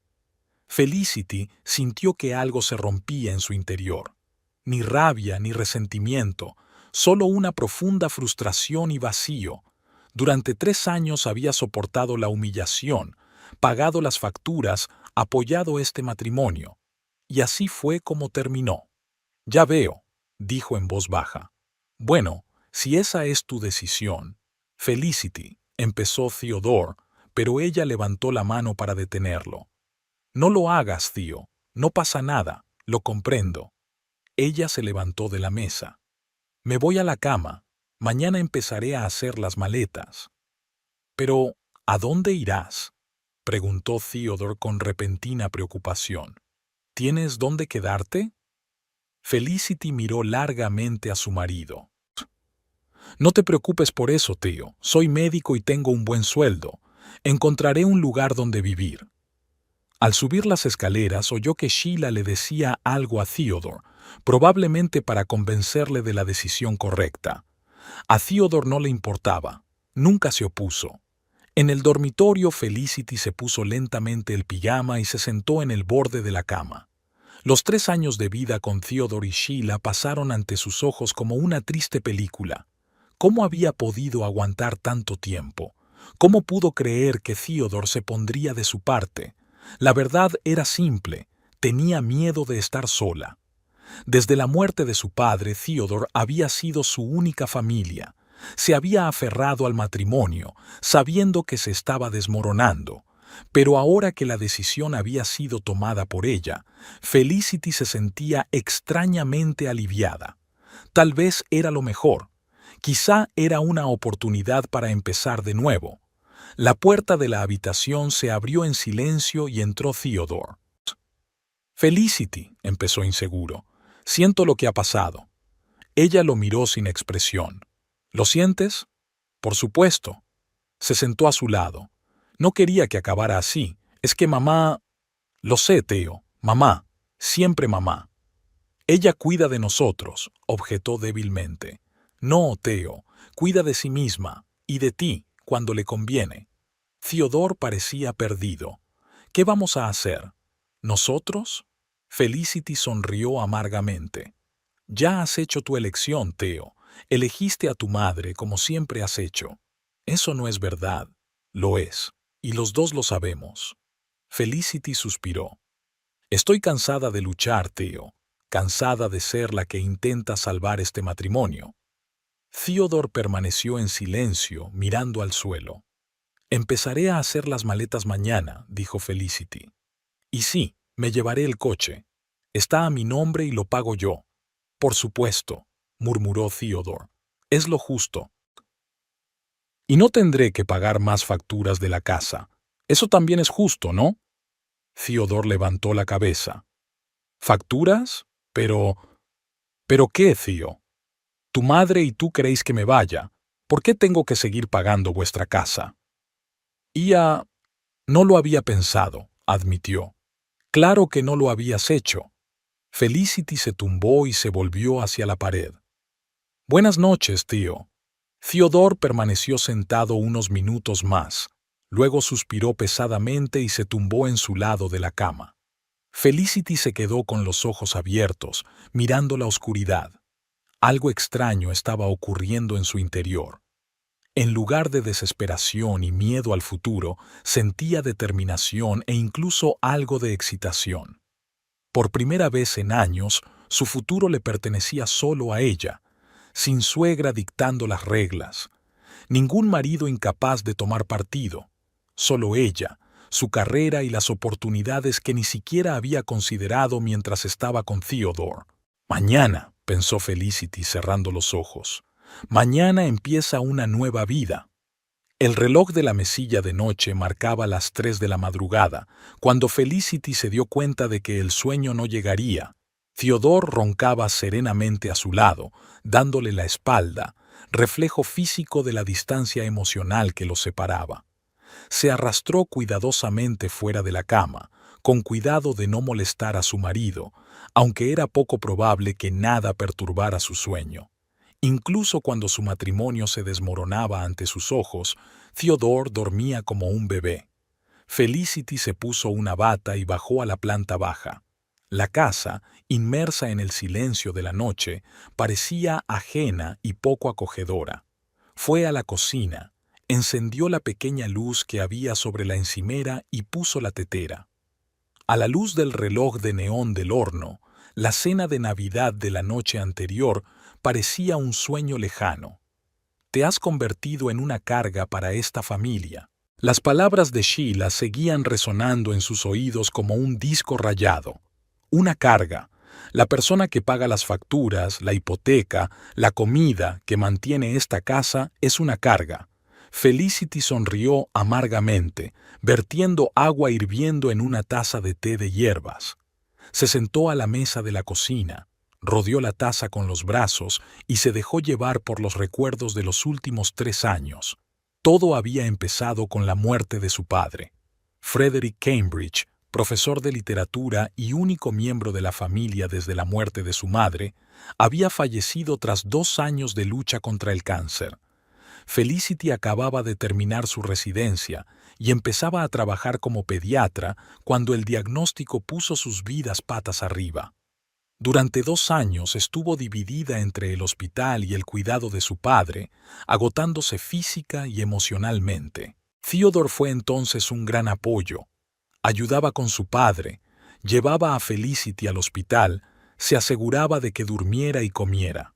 Felicity sintió que algo se rompía en su interior. Ni rabia ni resentimiento, solo una profunda frustración y vacío. Durante 3 años había soportado la humillación, pagado las facturas, apoyado este matrimonio. Y así fue como terminó. Ya veo, dijo en voz baja. Bueno, si esa es tu decisión. Felicity, empezó Theodore, pero ella levantó la mano para detenerlo. No lo hagas, tío. No pasa nada. Lo comprendo. Ella se levantó de la mesa. Me voy a la cama. Mañana empezaré a hacer las maletas. Pero, ¿a dónde irás? Preguntó Theodore con repentina preocupación. ¿Tienes dónde quedarte? Felicity miró largamente a su marido. No te preocupes por eso, tío. Soy médico y tengo un buen sueldo. Encontraré un lugar donde vivir. Al subir las escaleras oyó que Sheila le decía algo a Theodore, probablemente para convencerle de la decisión correcta. A Theodore no le importaba. Nunca se opuso. En el dormitorio Felicity se puso lentamente el pijama y se sentó en el borde de la cama. Los 3 años de vida con Theodore y Sheila pasaron ante sus ojos como una triste película. ¿Cómo había podido aguantar tanto tiempo? ¿Cómo pudo creer que Theodore se pondría de su parte? La verdad era simple. Tenía miedo de estar sola. Desde la muerte de su padre, Theodore había sido su única familia. Se había aferrado al matrimonio, sabiendo que se estaba desmoronando. Pero ahora que la decisión había sido tomada por ella, Felicity se sentía extrañamente aliviada. Tal vez era lo mejor. Quizá era una oportunidad para empezar de nuevo. La puerta de la habitación se abrió en silencio y entró Theodore. Felicity, empezó inseguro. Siento lo que ha pasado. Ella lo miró sin expresión. ¿Lo sientes? Por supuesto. Se sentó a su lado. No quería que acabara así. Es que mamá... Lo sé, Theo. Mamá. Siempre mamá. Ella cuida de nosotros, objetó débilmente. No, Theo. Cuida de sí misma. Y de ti, cuando le conviene. Theodore parecía perdido. ¿Qué vamos a hacer? ¿Nosotros? Felicity sonrió amargamente. Ya has hecho tu elección, Theo. Elegiste a tu madre como siempre has hecho. Eso no es verdad. Lo es. Y los dos lo sabemos. Felicity suspiró. Estoy cansada de luchar, Theo. Cansada de ser la que intenta salvar este matrimonio. Theodore permaneció en silencio, mirando al suelo. Empezaré a hacer las maletas mañana, dijo Felicity. Y sí, me llevaré el coche. Está a mi nombre y lo pago yo. Por supuesto, murmuró Theodore. Es lo justo. Y no tendré que pagar más facturas de la casa. Eso también es justo, ¿no? Theodore levantó la cabeza. ¿Facturas? Pero... ¿Pero qué, Theo? Tu madre y tú queréis que me vaya. ¿Por qué tengo que seguir pagando vuestra casa? No lo había pensado, admitió. Claro que no lo habías hecho. Felicity se tumbó y se volvió hacia la pared. Buenas noches, tío. Theodore permaneció sentado unos minutos más, luego suspiró pesadamente y se tumbó en su lado de la cama. Felicity se quedó con los ojos abiertos, mirando la oscuridad. Algo extraño estaba ocurriendo en su interior. En lugar de desesperación y miedo al futuro, sentía determinación e incluso algo de excitación. Por primera vez en años, su futuro le pertenecía solo a ella, sin suegra dictando las reglas, ningún marido incapaz de tomar partido, solo ella, su carrera y las oportunidades que ni siquiera había considerado mientras estaba con Theodore. Mañana, pensó Felicity cerrando los ojos, mañana empieza una nueva vida. El reloj de la mesilla de noche marcaba las 3 de la madrugada, cuando Felicity se dio cuenta de que el sueño no llegaría. Theodore roncaba serenamente a su lado, dándole la espalda, reflejo físico de la distancia emocional que los separaba. Se arrastró cuidadosamente fuera de la cama, con cuidado de no molestar a su marido, aunque era poco probable que nada perturbara su sueño. Incluso cuando su matrimonio se desmoronaba ante sus ojos, Theodore dormía como un bebé. Felicity se puso una bata y bajó a la planta baja. La casa, inmersa en el silencio de la noche, parecía ajena y poco acogedora. Fue a la cocina, encendió la pequeña luz que había sobre la encimera y puso la tetera. A la luz del reloj de neón del horno, la cena de Navidad de la noche anterior parecía un sueño lejano. Te has convertido en una carga para esta familia. Las palabras de Sheila seguían resonando en sus oídos como un disco rayado. Una carga, la persona que paga las facturas, la hipoteca, la comida que mantiene esta casa es una carga. Felicity sonrió amargamente, vertiendo agua hirviendo en una taza de té de hierbas. Se sentó a la mesa de la cocina, rodeó la taza con los brazos y se dejó llevar por los recuerdos de los últimos 3 años. Todo había empezado con la muerte de su padre. Frederick Cambridge, profesor de literatura y único miembro de la familia desde la muerte de su madre, había fallecido tras 2 años de lucha contra el cáncer. Felicity acababa de terminar su residencia y empezaba a trabajar como pediatra cuando el diagnóstico puso sus vidas patas arriba. Durante 2 años estuvo dividida entre el hospital y el cuidado de su padre, agotándose física y emocionalmente. Theodore fue entonces un gran apoyo. Ayudaba con su padre, llevaba a Felicity al hospital, se aseguraba de que durmiera y comiera.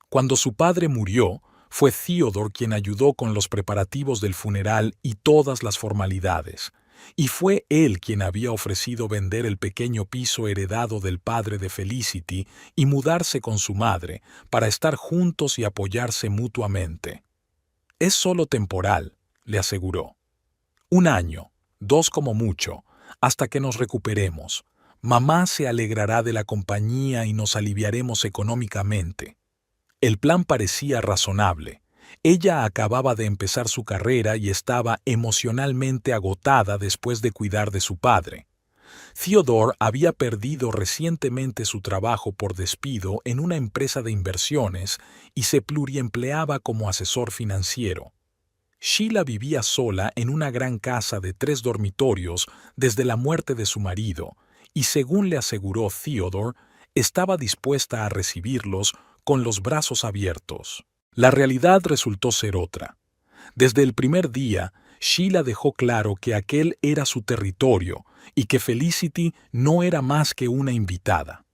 Cuando su padre murió, fue Theodore quien ayudó con los preparativos del funeral y todas las formalidades, y fue él quien había ofrecido vender el pequeño piso heredado del padre de Felicity y mudarse con su madre para estar juntos y apoyarse mutuamente. Es solo temporal, le aseguró. 1 año, 2 como mucho, hasta que nos recuperemos. Mamá se alegrará de la compañía y nos aliviaremos económicamente. El plan parecía razonable. Ella acababa de empezar su carrera y estaba emocionalmente agotada después de cuidar de su padre. Theodore había perdido recientemente su trabajo por despido en una empresa de inversiones y se pluriempleaba como asesor financiero. Sheila vivía sola en una gran casa de 3 dormitorios desde la muerte de su marido y, según le aseguró Theodore, estaba dispuesta a recibirlos con los brazos abiertos. La realidad resultó ser otra. Desde el primer día, Sheila dejó claro que aquel era su territorio y que Felicity no era más que una invitada.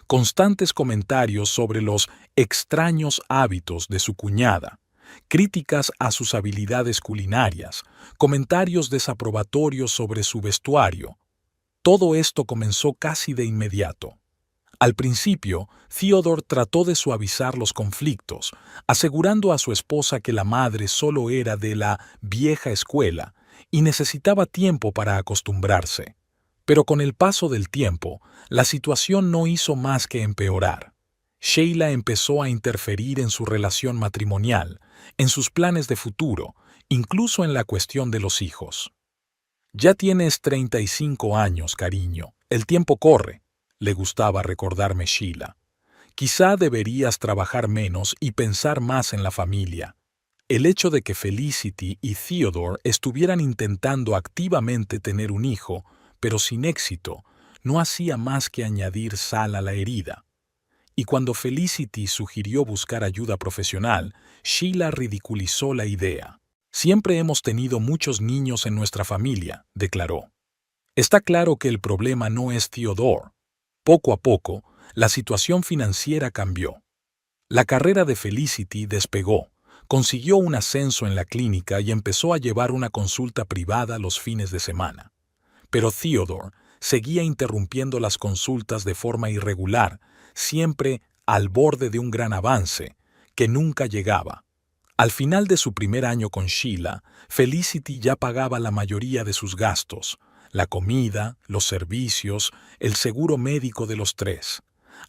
Constantes comentarios sobre los extraños hábitos de su cuñada, críticas a sus habilidades culinarias, comentarios desaprobatorios sobre su vestuario. Todo esto comenzó casi de inmediato. Al principio, Theodore trató de suavizar los conflictos, asegurando a su esposa que la madre solo era de la vieja escuela y necesitaba tiempo para acostumbrarse. Pero con el paso del tiempo, la situación no hizo más que empeorar. Sheila empezó a interferir en su relación matrimonial, en sus planes de futuro, incluso en la cuestión de los hijos. «Ya tienes 35 años, cariño. El tiempo corre», le gustaba recordarme Sheila. «Quizá deberías trabajar menos y pensar más en la familia». El hecho de que Felicity y Theodore estuvieran intentando activamente tener un hijo, pero sin éxito, no hacía más que añadir sal a la herida. Y cuando Felicity sugirió buscar ayuda profesional, Sheila ridiculizó la idea. Siempre hemos tenido muchos niños en nuestra familia, declaró. Está claro que el problema no es Theodore. Poco a poco, la situación financiera cambió. La carrera de Felicity despegó, consiguió un ascenso en la clínica y empezó a llevar una consulta privada los fines de semana. Pero Theodore seguía interrumpiendo las consultas de forma irregular, siempre al borde de un gran avance, que nunca llegaba. Al final de su primer año con Sheila, Felicity ya pagaba la mayoría de sus gastos, la comida, los servicios, el seguro médico de los tres.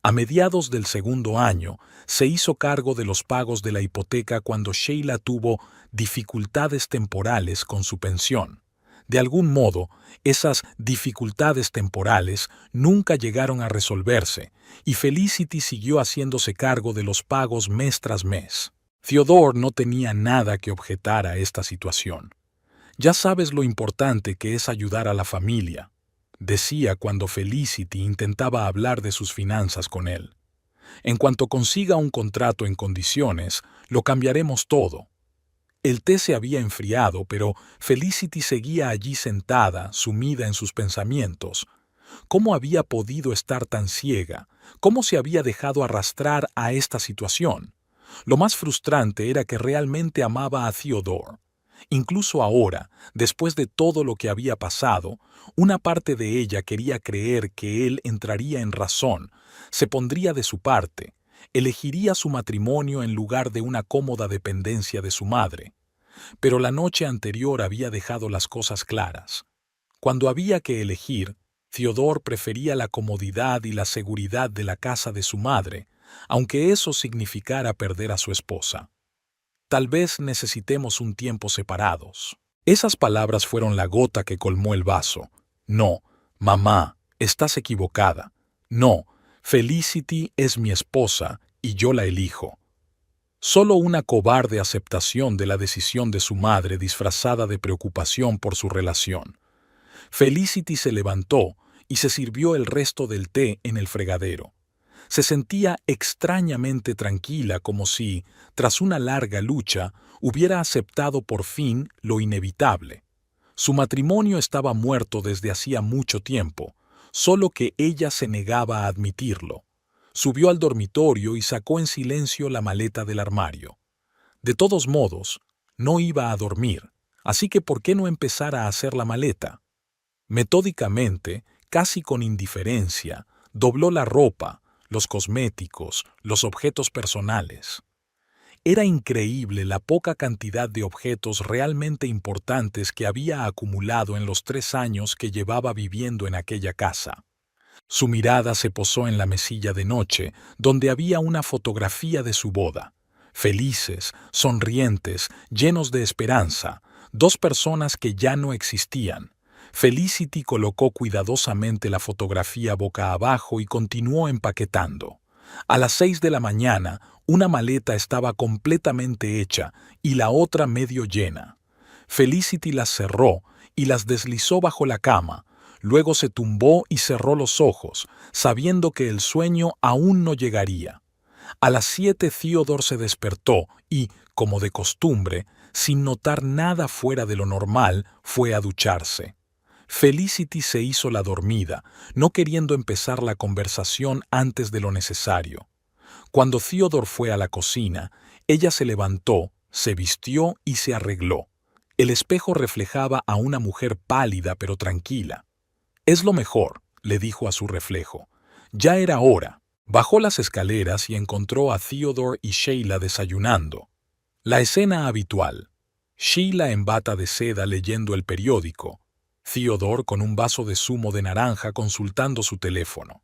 A mediados del segundo año, se hizo cargo de los pagos de la hipoteca cuando Sheila tuvo dificultades temporales con su pensión. De algún modo, esas dificultades temporales nunca llegaron a resolverse, y Felicity siguió haciéndose cargo de los pagos mes tras mes. Theodore no tenía nada que objetar a esta situación. Ya sabes lo importante que es ayudar a la familia, decía cuando Felicity intentaba hablar de sus finanzas con él. En cuanto consiga un contrato en condiciones, lo cambiaremos todo. El té se había enfriado, pero Felicity seguía allí sentada, sumida en sus pensamientos. ¿Cómo había podido estar tan ciega? ¿Cómo se había dejado arrastrar a esta situación? Lo más frustrante era que realmente amaba a Theodore. Incluso ahora, después de todo lo que había pasado, una parte de ella quería creer que él entraría en razón, se pondría de su parte, elegiría su matrimonio en lugar de una cómoda dependencia de su madre. Pero la noche anterior había dejado las cosas claras. Cuando había que elegir, Theodore prefería la comodidad y la seguridad de la casa de su madre, aunque eso significara perder a su esposa. Tal vez necesitemos un tiempo separados. Esas palabras fueron la gota que colmó el vaso. No, mamá, estás equivocada. No, Felicity es mi esposa y yo la elijo. Solo una cobarde aceptación de la decisión de su madre disfrazada de preocupación por su relación. Felicity se levantó y se sirvió el resto del té en el fregadero. Se sentía extrañamente tranquila, como si, tras una larga lucha, hubiera aceptado por fin lo inevitable. Su matrimonio estaba muerto desde hacía mucho tiempo, solo que ella se negaba a admitirlo. Subió al dormitorio y sacó en silencio la maleta del armario. De todos modos, no iba a dormir, así que ¿por qué no empezar a hacer la maleta? Metódicamente, casi con indiferencia, dobló la ropa, los cosméticos, los objetos personales. Era increíble la poca cantidad de objetos realmente importantes que había acumulado en los 3 años que llevaba viviendo en aquella casa. Su mirada se posó en la mesilla de noche, donde había una fotografía de su boda. Felices, sonrientes, llenos de esperanza, 2 personas que ya no existían. Felicity colocó cuidadosamente la fotografía boca abajo y continuó empaquetando. A las 6 de la mañana, una maleta estaba completamente hecha y la otra medio llena. Felicity las cerró y las deslizó bajo la cama. Luego se tumbó y cerró los ojos, sabiendo que el sueño aún no llegaría. A las 7 Theodore se despertó y, como de costumbre, sin notar nada fuera de lo normal, fue a ducharse. Felicity se hizo la dormida, no queriendo empezar la conversación antes de lo necesario. Cuando Theodore fue a la cocina, ella se levantó, se vistió y se arregló. El espejo reflejaba a una mujer pálida pero tranquila. «Es lo mejor», le dijo a su reflejo. Ya era hora. Bajó las escaleras y encontró a Theodore y Sheila desayunando. La escena habitual. Sheila en bata de seda leyendo el periódico. Theodore con un vaso de zumo de naranja consultando su teléfono.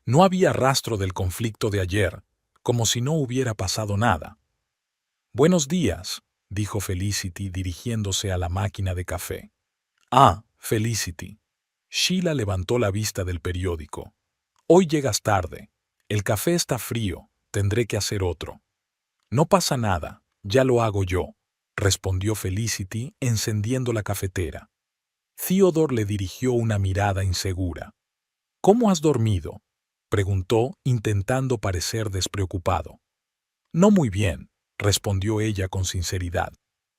No había rastro del conflicto de ayer, como si no hubiera pasado nada. «Buenos días», dijo Felicity dirigiéndose a la máquina de café. «Ah, Felicity». Sheila levantó la vista del periódico. «Hoy llegas tarde. El café está frío. Tendré que hacer otro». «No pasa nada. Ya lo hago yo». respondió Felicity, encendiendo la cafetera. Theodore le dirigió una mirada insegura. ¿Cómo has dormido?, preguntó, intentando parecer despreocupado. No muy bien, respondió ella con sinceridad.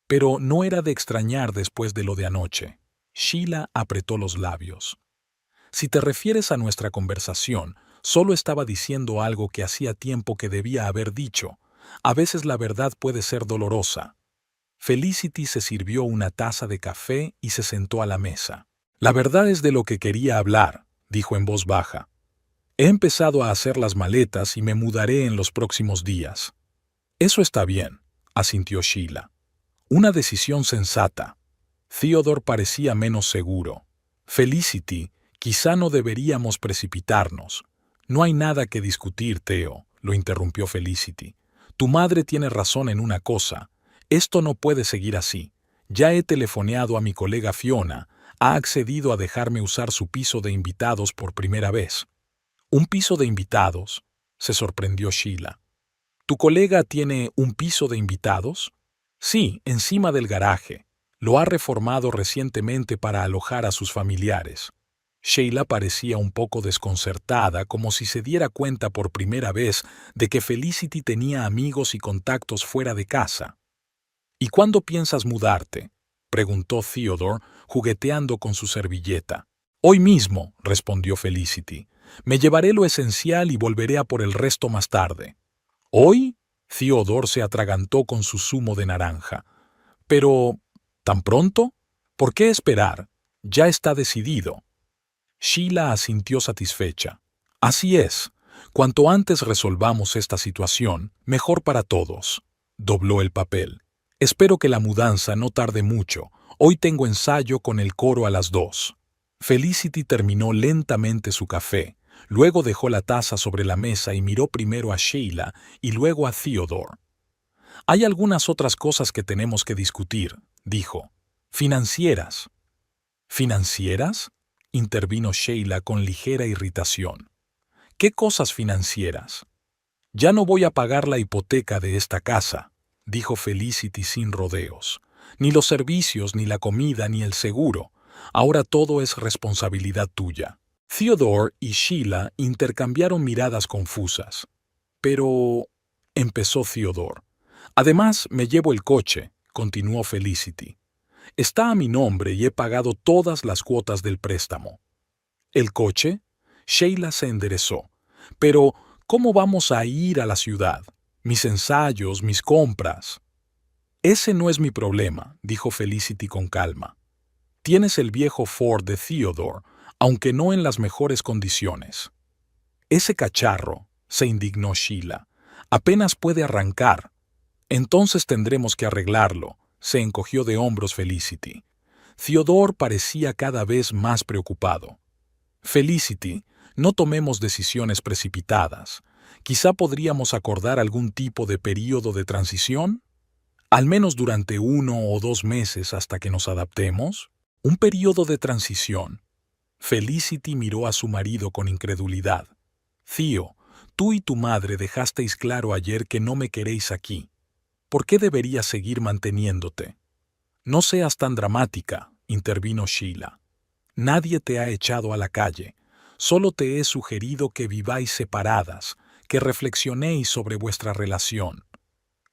Pero no era de extrañar después de lo de anoche. Sheila apretó los labios. Si te refieres a nuestra conversación, solo estaba diciendo algo que hacía tiempo que debía haber dicho. A veces la verdad puede ser dolorosa. Felicity se sirvió una taza de café y se sentó a la mesa. La verdad es de lo que quería hablar, dijo en voz baja. He empezado a hacer las maletas y me mudaré en los próximos días. Eso está bien, asintió Sheila. Una decisión sensata. Theodore parecía menos seguro. Felicity, quizá no deberíamos precipitarnos. No hay nada que discutir, Theo, lo interrumpió Felicity. Tu madre tiene razón en una cosa. Esto no puede seguir así. Ya he telefoneado a mi colega Fiona. Ha accedido a dejarme usar su piso de invitados por primera vez. ¿Un piso de invitados?, se sorprendió Sheila. ¿Tu colega tiene un piso de invitados? Sí, encima del garaje. Lo ha reformado recientemente para alojar a sus familiares. Sheila parecía un poco desconcertada, como si se diera cuenta por primera vez de que Felicity tenía amigos y contactos fuera de casa. ¿Y cuándo piensas mudarte?, preguntó Theodore, jugueteando con su servilleta. Hoy mismo, respondió Felicity. Me llevaré lo esencial y volveré a por el resto más tarde. ¿Hoy? Theodore se atragantó con su zumo de naranja. Pero, ¿tan pronto? ¿Por qué esperar? Ya está decidido. Sheila asintió satisfecha. Así es. Cuanto antes resolvamos esta situación, mejor para todos. Dobló el papel. Espero que la mudanza no tarde mucho. Hoy tengo ensayo con el coro a las 2. Felicity terminó lentamente su café. Luego dejó la taza sobre la mesa y miró primero a Sheila y luego a Theodore. Hay algunas otras cosas que tenemos que discutir, dijo. Financieras. ¿Financieras?, intervino Sheila con ligera irritación. ¿Qué cosas financieras? Ya no voy a pagar la hipoteca de esta casa, dijo Felicity sin rodeos. Ni los servicios, ni la comida, ni el seguro. Ahora todo es responsabilidad tuya. Theodore y Sheila intercambiaron miradas confusas. Pero, empezó Theodore. Además, me llevo el coche, continuó Felicity. Está a mi nombre y he pagado todas las cuotas del préstamo. ¿El coche? Sheila se enderezó. Pero, ¿cómo vamos a ir a la ciudad? Mis ensayos, mis compras. Ese no es mi problema, dijo Felicity con calma. Tienes el viejo Ford de Theodore, aunque no en las mejores condiciones. Ese cacharro, se indignó Sheila, apenas puede arrancar. Entonces tendremos que arreglarlo, se encogió de hombros Felicity. Theodore parecía cada vez más preocupado. Felicity, no tomemos decisiones precipitadas. Quizá podríamos acordar algún tipo de período de transición, al menos durante 1 o 2 meses hasta que nos adaptemos. Un período de transición. Felicity miró a su marido con incredulidad. Theo, tú y tu madre dejasteis claro ayer que no me queréis aquí. ¿Por qué debería seguir manteniéndote? No seas tan dramática, intervino Sheila. Nadie te ha echado a la calle. Solo te he sugerido que viváis separadas, que reflexionéis sobre vuestra relación.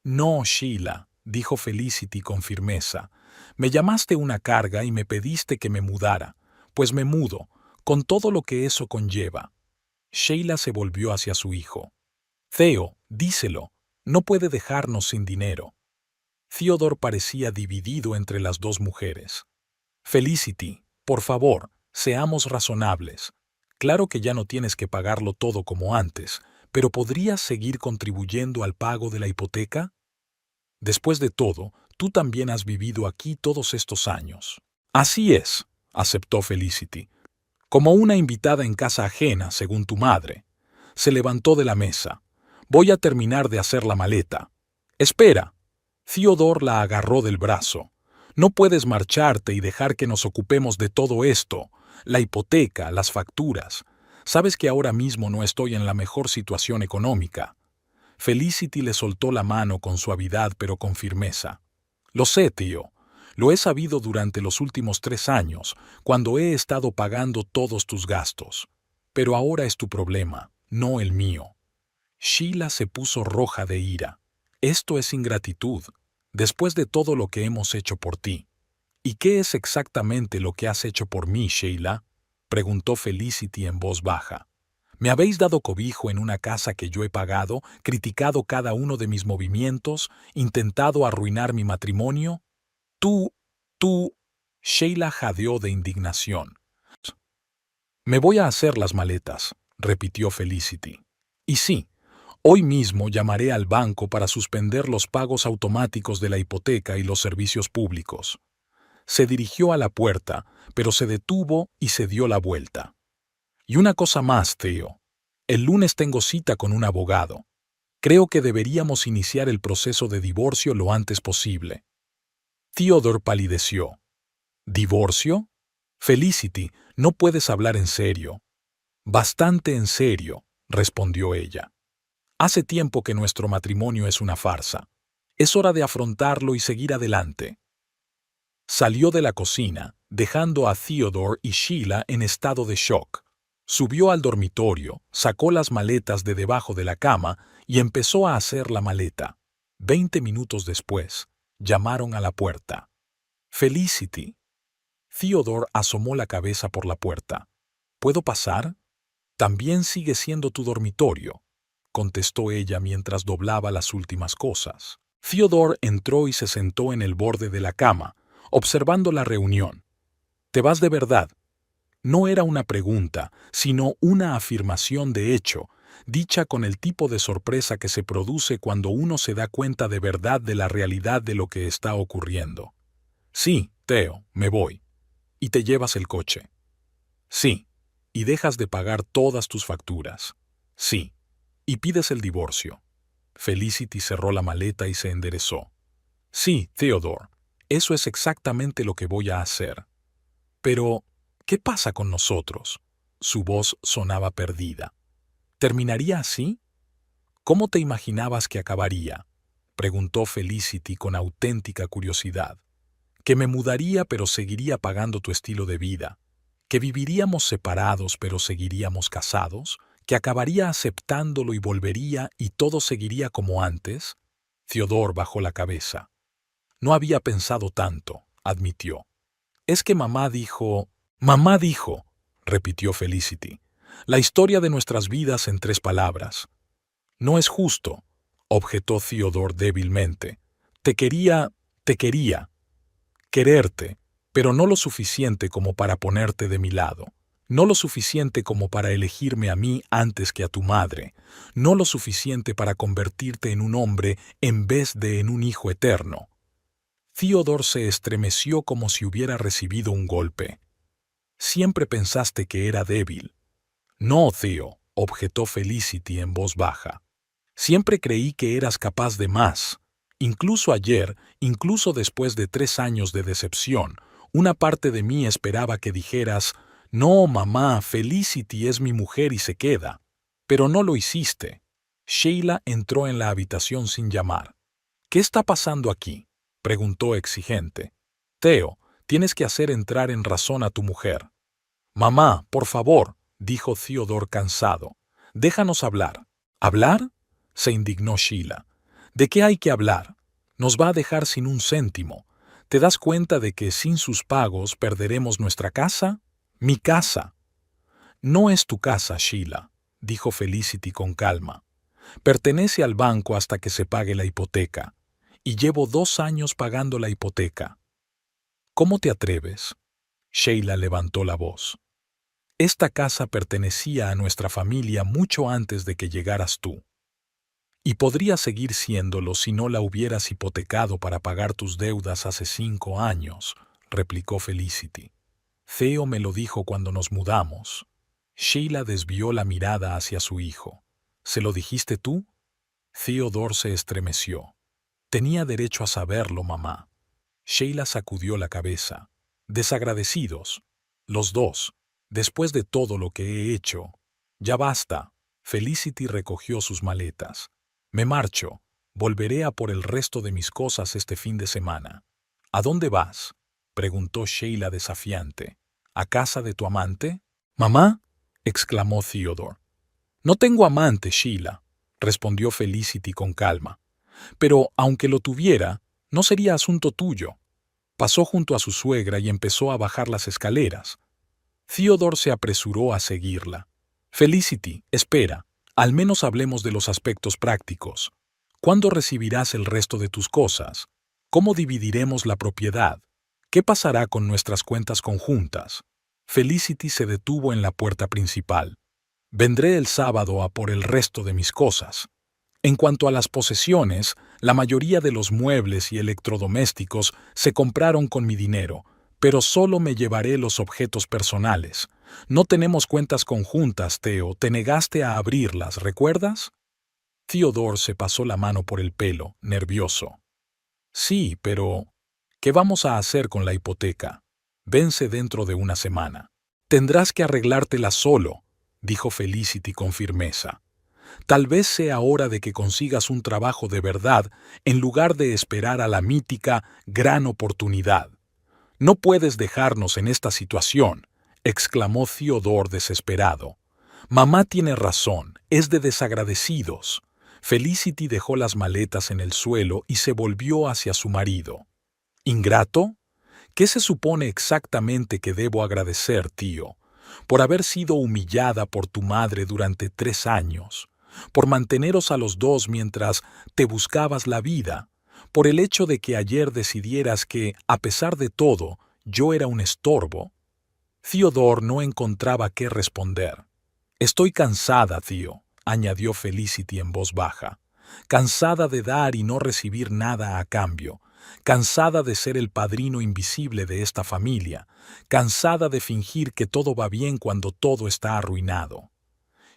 No, Sheila, dijo Felicity con firmeza. Me llamaste una carga y me pediste que me mudara, pues me mudo, con todo lo que eso conlleva. Sheila se volvió hacia su hijo. Theo, díselo, no puede dejarnos sin dinero. Theodore parecía dividido entre las dos mujeres. Felicity, por favor, seamos razonables. Claro que ya no tienes que pagarlo todo como antes, pero ¿podrías seguir contribuyendo al pago de la hipoteca? Después de todo, tú también has vivido aquí todos estos años. Así es, aceptó Felicity. Como una invitada en casa ajena, según tu madre. Se levantó de la mesa. Voy a terminar de hacer la maleta. Espera. Theodore la agarró del brazo. No puedes marcharte y dejar que nos ocupemos de todo esto. La hipoteca, las facturas. Sabes que ahora mismo no estoy en la mejor situación económica. Felicity le soltó la mano con suavidad pero con firmeza. Lo sé, tío. Lo he sabido durante los últimos 3 años, cuando he estado pagando todos tus gastos. Pero ahora es tu problema, no el mío. Sheila se puso roja de ira. Esto es ingratitud, después de todo lo que hemos hecho por ti. ¿Y qué es exactamente lo que has hecho por mí, Sheila?, preguntó Felicity en voz baja. ¿Me habéis dado cobijo en una casa que yo he pagado, criticado cada uno de mis movimientos, intentado arruinar mi matrimonio? Tú... Sheila jadeó de indignación. Me voy a hacer las maletas, repitió Felicity. Y sí, hoy mismo llamaré al banco para suspender los pagos automáticos de la hipoteca y los servicios públicos. Se dirigió a la puerta, pero se detuvo y se dio la vuelta. Y una cosa más, Theo. El lunes tengo cita con un abogado. Creo que deberíamos iniciar el proceso de divorcio lo antes posible. Theodore palideció. ¿Divorcio? Felicity, no puedes hablar en serio. Bastante en serio, respondió ella. Hace tiempo que nuestro matrimonio es una farsa. Es hora de afrontarlo y seguir adelante. Salió de la cocina, dejando a Theodore y Sheila en estado de shock. Subió al dormitorio, sacó las maletas de debajo de la cama y empezó a hacer la maleta. 20 minutos después, llamaron a la puerta. Felicity. Theodore asomó la cabeza por la puerta. ¿Puedo pasar? También sigue siendo tu dormitorio, contestó ella mientras doblaba las últimas cosas. Theodore entró y se sentó en el borde de la cama, observando la reunión. ¿Te vas de verdad? No era una pregunta, sino una afirmación de hecho, dicha con el tipo de sorpresa que se produce cuando uno se da cuenta de verdad de la realidad de lo que está ocurriendo. Sí, Theo, me voy. ¿Y te llevas el coche? Sí. ¿Y dejas de pagar todas tus facturas? Sí. ¿Y pides el divorcio? Felicity cerró la maleta y se enderezó. Sí, Theodore, eso es exactamente lo que voy a hacer. Pero, ¿qué pasa con nosotros? Su voz sonaba perdida. ¿Terminaría así? ¿Cómo te imaginabas que acabaría?, preguntó Felicity con auténtica curiosidad. Que me mudaría pero seguiría pagando tu estilo de vida, que viviríamos separados pero seguiríamos casados, que acabaría aceptándolo y volvería y todo seguiría como antes. Theodore bajó la cabeza. No había pensado tanto, admitió. Es que mamá dijo, repitió Felicity, la historia de nuestras vidas en 3 palabras. No es justo, objetó Theodore débilmente. Te quería, quererte, pero no lo suficiente como para ponerte de mi lado. No lo suficiente como para elegirme a mí antes que a tu madre. No lo suficiente para convertirte en un hombre en vez de en un hijo eterno. Theodore se estremeció como si hubiera recibido un golpe. Siempre pensaste que era débil. No, Theo, objetó Felicity en voz baja. Siempre creí que eras capaz de más. Incluso ayer, incluso después de 3 años de decepción, una parte de mí esperaba que dijeras, no, mamá, Felicity es mi mujer y se queda. Pero no lo hiciste. Sheila entró en la habitación sin llamar. ¿Qué está pasando aquí?, preguntó exigente. Theo, tienes que hacer entrar en razón a tu mujer. Mamá, por favor, dijo Theodore cansado. Déjanos hablar. ¿Hablar?, se indignó Sheila. ¿De qué hay que hablar? Nos va a dejar sin un céntimo. ¿Te das cuenta de que sin sus pagos perderemos nuestra casa? Mi casa. No es tu casa, Sheila, dijo Felicity con calma. Pertenece al banco hasta que se pague la hipoteca. Y llevo 2 años pagando la hipoteca. ¿Cómo te atreves? Sheila levantó la voz. Esta casa pertenecía a nuestra familia mucho antes de que llegaras tú. Y podría seguir siéndolo si no la hubieras hipotecado para pagar tus deudas hace 5 años, replicó Felicity. Theo me lo dijo cuando nos mudamos. Sheila desvió la mirada hacia su hijo. ¿Se lo dijiste tú? Theodore se estremeció. Tenía derecho a saberlo, mamá. Sheila sacudió la cabeza. Desagradecidos. Los dos. Después de todo lo que he hecho. Ya basta. Felicity recogió sus maletas. Me marcho. Volveré a por el resto de mis cosas este fin de semana. ¿A dónde vas?, preguntó Sheila desafiante. ¿A casa de tu amante? ¿Mamá?, exclamó Theodore. No tengo amante, Sheila, respondió Felicity con calma. Pero, aunque lo tuviera, no sería asunto tuyo. Pasó junto a su suegra y empezó a bajar las escaleras. Theodore se apresuró a seguirla. Felicity, espera, al menos hablemos de los aspectos prácticos. ¿Cuándo recibirás el resto de tus cosas? ¿Cómo dividiremos la propiedad? ¿Qué pasará con nuestras cuentas conjuntas? Felicity se detuvo en la puerta principal. Vendré el sábado a por el resto de mis cosas. En cuanto a las posesiones, la mayoría de los muebles y electrodomésticos se compraron con mi dinero, pero solo me llevaré los objetos personales. No tenemos cuentas conjuntas, Theo, te negaste a abrirlas, ¿recuerdas? Theodore se pasó la mano por el pelo, nervioso. Sí, pero ¿qué vamos a hacer con la hipoteca? Vence dentro de una semana. Tendrás que arreglártela solo, dijo Felicity con firmeza. Tal vez sea hora de que consigas un trabajo de verdad en lugar de esperar a la mítica gran oportunidad. No puedes dejarnos en esta situación, exclamó Theodore desesperado. Mamá tiene razón, es de desagradecidos. Felicity dejó las maletas en el suelo y se volvió hacia su marido. ¿Ingrato? ¿Qué se supone exactamente que debo agradecer, tío? Por haber sido humillada por tu madre durante 3 años, por manteneros a los dos mientras te buscabas la vida, por el hecho de que ayer decidieras que, a pesar de todo, yo era un estorbo. Theodore no encontraba qué responder. Estoy cansada, tío, añadió Felicity en voz baja. Cansada de dar y no recibir nada a cambio. Cansada de ser el padrino invisible de esta familia. Cansada de fingir que todo va bien cuando todo está arruinado.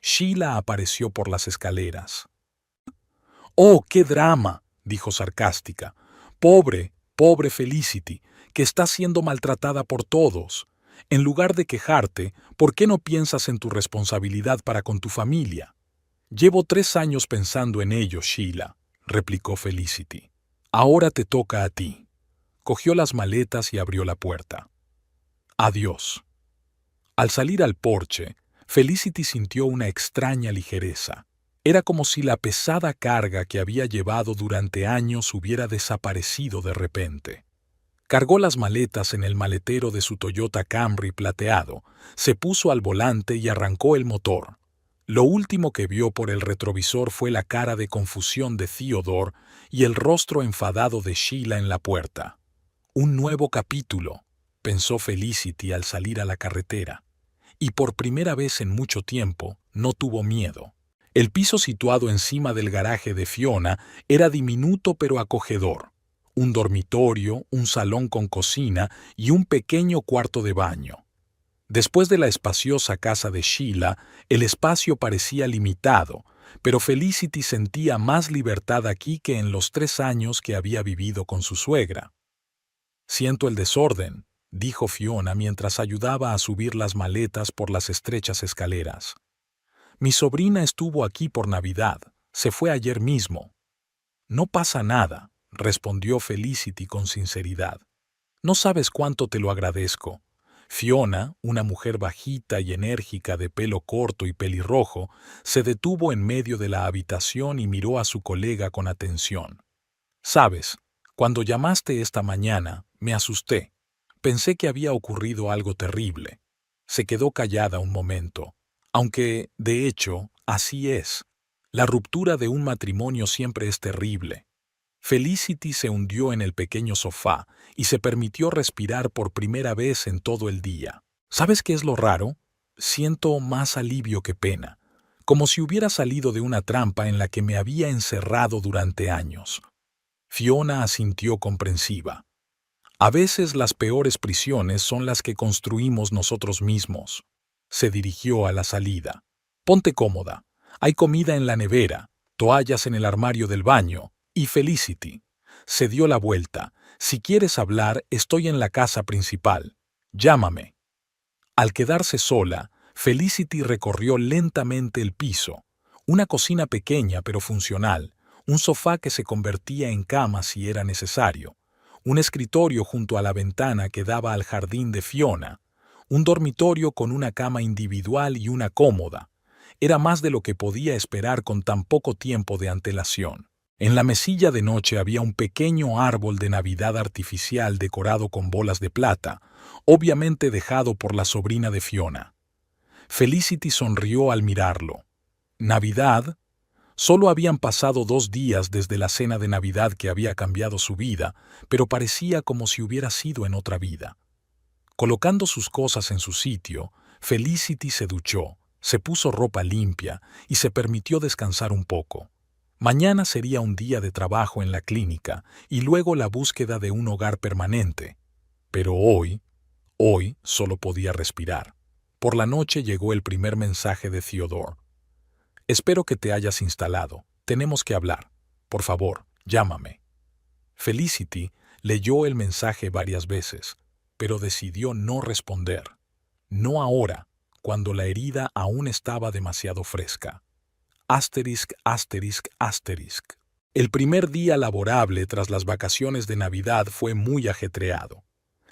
Sheila apareció por las escaleras. «¡Oh, qué drama!», dijo sarcástica. «Pobre, pobre Felicity, que está siendo maltratada por todos. En lugar de quejarte, ¿por qué no piensas en tu responsabilidad para con tu familia?» «Llevo 3 años pensando en ello, Sheila», replicó Felicity. «Ahora te toca a ti». Cogió las maletas y abrió la puerta. «Adiós». Al salir al porche, Felicity sintió una extraña ligereza. Era como si la pesada carga que había llevado durante años hubiera desaparecido de repente. Cargó las maletas en el maletero de su Toyota Camry plateado, se puso al volante y arrancó el motor. Lo último que vio por el retrovisor fue la cara de confusión de Theodore y el rostro enfadado de Sheila en la puerta. «Un nuevo capítulo», pensó Felicity al salir a la carretera. Y por primera vez en mucho tiempo no tuvo miedo. El piso situado encima del garaje de Fiona era diminuto pero acogedor. Un dormitorio, un salón con cocina y un pequeño cuarto de baño. Después de la espaciosa casa de Sheila, el espacio parecía limitado, pero Felicity sentía más libertad aquí que en los 3 años que había vivido con su suegra. «Siento el desorden», dijo Fiona mientras ayudaba a subir las maletas por las estrechas escaleras. «Mi sobrina estuvo aquí por Navidad. Se fue ayer mismo». «No pasa nada», respondió Felicity con sinceridad. «No sabes cuánto te lo agradezco». Fiona, una mujer bajita y enérgica de pelo corto y pelirrojo, se detuvo en medio de la habitación y miró a su colega con atención. «Sabes, cuando llamaste esta mañana, me asusté. Pensé que había ocurrido algo terrible». Se quedó callada un momento. Aunque, de hecho, así es. La ruptura de un matrimonio siempre es terrible. Felicity se hundió en el pequeño sofá y se permitió respirar por primera vez en todo el día. ¿Sabes qué es lo raro? Siento más alivio que pena, como si hubiera salido de una trampa en la que me había encerrado durante años. Fiona asintió comprensiva. A veces las peores prisiones son las que construimos nosotros mismos. Se dirigió a la salida. «Ponte cómoda. Hay comida en la nevera, toallas en el armario del baño. Y Felicity». Se dio la vuelta. «Si quieres hablar, estoy en la casa principal. Llámame». Al quedarse sola, Felicity recorrió lentamente el piso. Una cocina pequeña pero funcional, un sofá que se convertía en cama si era necesario, un escritorio junto a la ventana que daba al jardín de Fiona, un dormitorio con una cama individual y una cómoda. Era más de lo que podía esperar con tan poco tiempo de antelación. En la mesilla de noche había un pequeño árbol de Navidad artificial decorado con bolas de plata, obviamente dejado por la sobrina de Fiona. Felicity sonrió al mirarlo. ¿Navidad? Solo habían pasado 2 días desde la cena de Navidad que había cambiado su vida, pero parecía como si hubiera sido en otra vida. Colocando sus cosas en su sitio, Felicity se duchó, se puso ropa limpia y se permitió descansar un poco. Mañana sería un día de trabajo en la clínica y luego la búsqueda de un hogar permanente. Pero hoy solo podía respirar. Por la noche llegó el primer mensaje de Theodore. Espero que te hayas instalado. Tenemos que hablar. Por favor, llámame. Felicity leyó el mensaje varias veces, pero decidió no responder. No ahora, cuando la herida aún estaba demasiado fresca. Asterisk, asterisk, asterisk. El primer día laborable tras las vacaciones de Navidad fue muy ajetreado.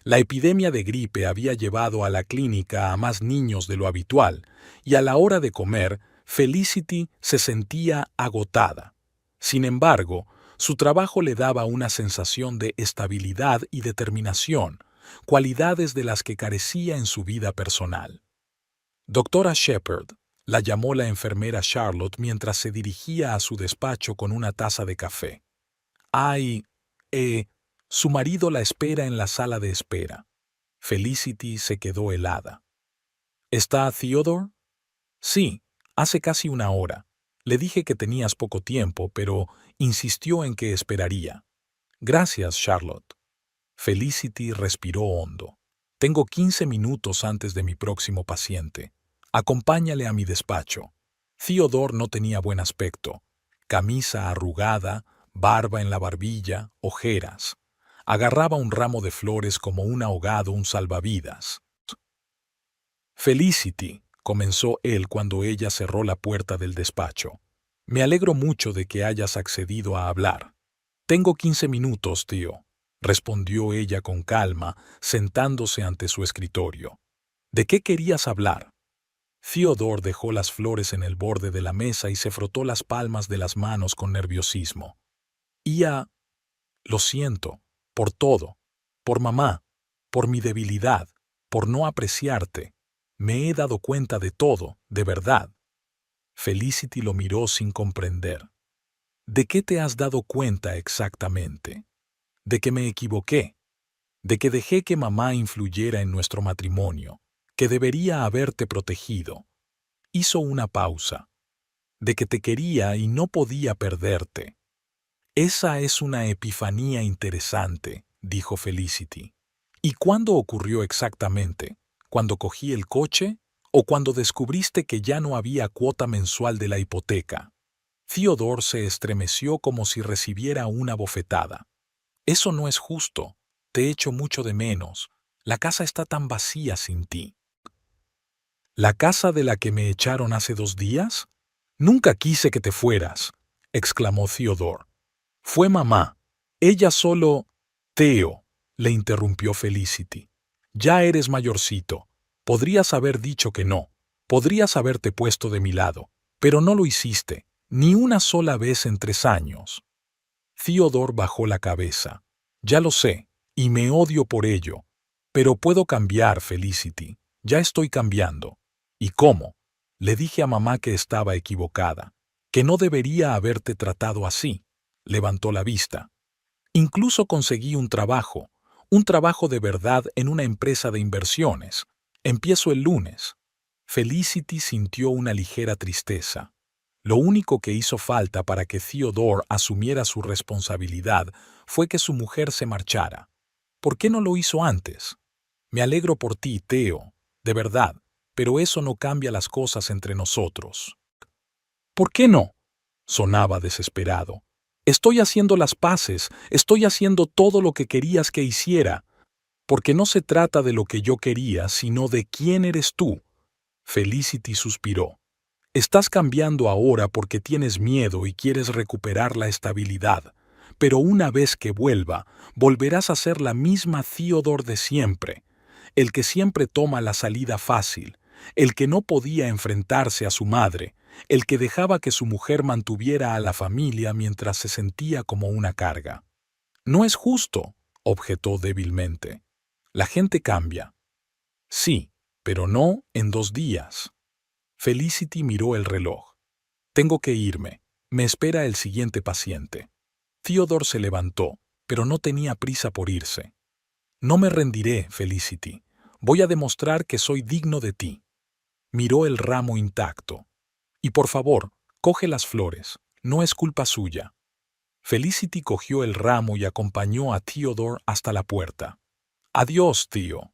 La epidemia de gripe había llevado a la clínica a más niños de lo habitual, y a la hora de comer, Felicity se sentía agotada. Sin embargo, su trabajo le daba una sensación de estabilidad y determinación, cualidades de las que carecía en su vida personal. Doctora Shepard, la llamó la enfermera Charlotte mientras se dirigía a su despacho con una taza de café. Su marido la espera en la sala de espera. Felicity se quedó helada. ¿Está Theodore? Sí, hace casi una hora. Le dije que tenías poco tiempo, pero insistió en que esperaría. Gracias, Charlotte. Felicity respiró hondo. Tengo 15 minutos antes de mi próximo paciente. Acompáñale a mi despacho. Theodore no tenía buen aspecto. Camisa arrugada, barba en la barbilla, ojeras. Agarraba un ramo de flores como un ahogado un salvavidas. Felicity, comenzó él cuando ella cerró la puerta del despacho. Me alegro mucho de que hayas accedido a hablar. Tengo 15 minutos, tío, respondió ella con calma, sentándose ante su escritorio. ¿De qué querías hablar? Theodore dejó las flores en el borde de la mesa y se frotó las palmas de las manos con nerviosismo. Lo siento, por todo, por mamá, por mi debilidad, por no apreciarte. Me he dado cuenta de todo, de verdad. Felicity lo miró sin comprender. ¿De qué te has dado cuenta exactamente? ¿De que me equivoqué? ¿De que dejé que mamá influyera en nuestro matrimonio? ¿Que debería haberte protegido? Hizo una pausa. ¿De que te quería y no podía perderte? Esa es una epifanía interesante, dijo Felicity. ¿Y cuándo ocurrió exactamente? ¿Cuando cogí el coche? ¿O cuando descubriste que ya no había cuota mensual de la hipoteca? Theodore se estremeció como si recibiera una bofetada. Eso no es justo. Te echo mucho de menos. La casa está tan vacía sin ti. ¿La casa de la que me echaron hace 2 días? Nunca quise que te fueras, exclamó Theodore. Fue mamá. Ella solo... Theo, le interrumpió Felicity. Ya eres mayorcito. Podrías haber dicho que no. Podrías haberte puesto de mi lado. Pero no lo hiciste, ni una sola vez en 3 años. Theodore bajó la cabeza. Ya lo sé, y me odio por ello. Pero puedo cambiar, Felicity. Ya estoy cambiando. ¿Y cómo? Le dije a mamá que estaba equivocada, que no debería haberte tratado así. Levantó la vista. Incluso conseguí un trabajo de verdad en una empresa de inversiones. Empiezo el lunes. Felicity sintió una ligera tristeza. Lo único que hizo falta para que Theodore asumiera su responsabilidad fue que su mujer se marchara. ¿Por qué no lo hizo antes? Me alegro por ti, Theo, de verdad, pero eso no cambia las cosas entre nosotros. ¿Por qué no? Sonaba desesperado. Estoy haciendo las paces, estoy haciendo todo lo que querías que hiciera, porque no se trata de lo que yo quería, sino de quién eres tú. Felicity suspiró. Estás cambiando ahora porque tienes miedo y quieres recuperar la estabilidad, pero una vez que vuelva, volverás a ser la misma Theodore de siempre, el que siempre toma la salida fácil, el que no podía enfrentarse a su madre, el que dejaba que su mujer mantuviera a la familia mientras se sentía como una carga. No es justo, objetó débilmente. La gente cambia. Sí, pero no en 2 días. Felicity miró el reloj. Tengo que irme. Me espera el siguiente paciente. Theodore se levantó, pero no tenía prisa por irse. No me rendiré, Felicity. Voy a demostrar que soy digno de ti. Miró el ramo intacto. Y por favor, coge las flores. No es culpa suya. Felicity cogió el ramo y acompañó a Theodore hasta la puerta. Adiós, tío.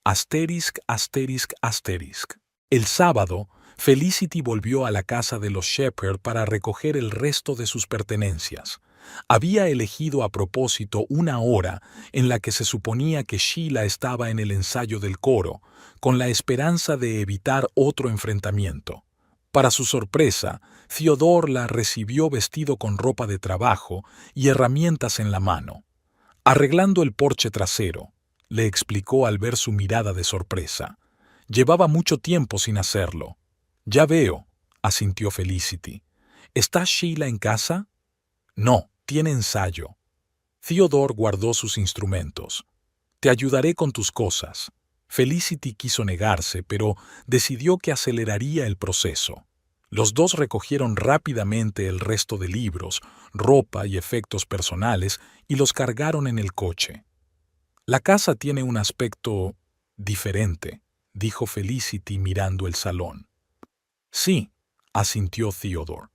Asterisk, asterisk, asterisk. El sábado, Felicity volvió a la casa de los Shepherd para recoger el resto de sus pertenencias. Había elegido a propósito una hora en la que se suponía que Sheila estaba en el ensayo del coro, con la esperanza de evitar otro enfrentamiento. Para su sorpresa, Theodore la recibió vestido con ropa de trabajo y herramientas en la mano. Arreglando el porche trasero, le explicó al ver su mirada de sorpresa. Llevaba mucho tiempo sin hacerlo. Ya veo, asintió Felicity. ¿Está Sheila en casa? No, tiene ensayo. Theodore guardó sus instrumentos. Te ayudaré con tus cosas. Felicity quiso negarse, pero decidió que aceleraría el proceso. Los dos recogieron rápidamente el resto de libros, ropa y efectos personales y los cargaron en el coche. La casa tiene un aspecto diferente, dijo Felicity mirando el salón. Sí, asintió Theodore.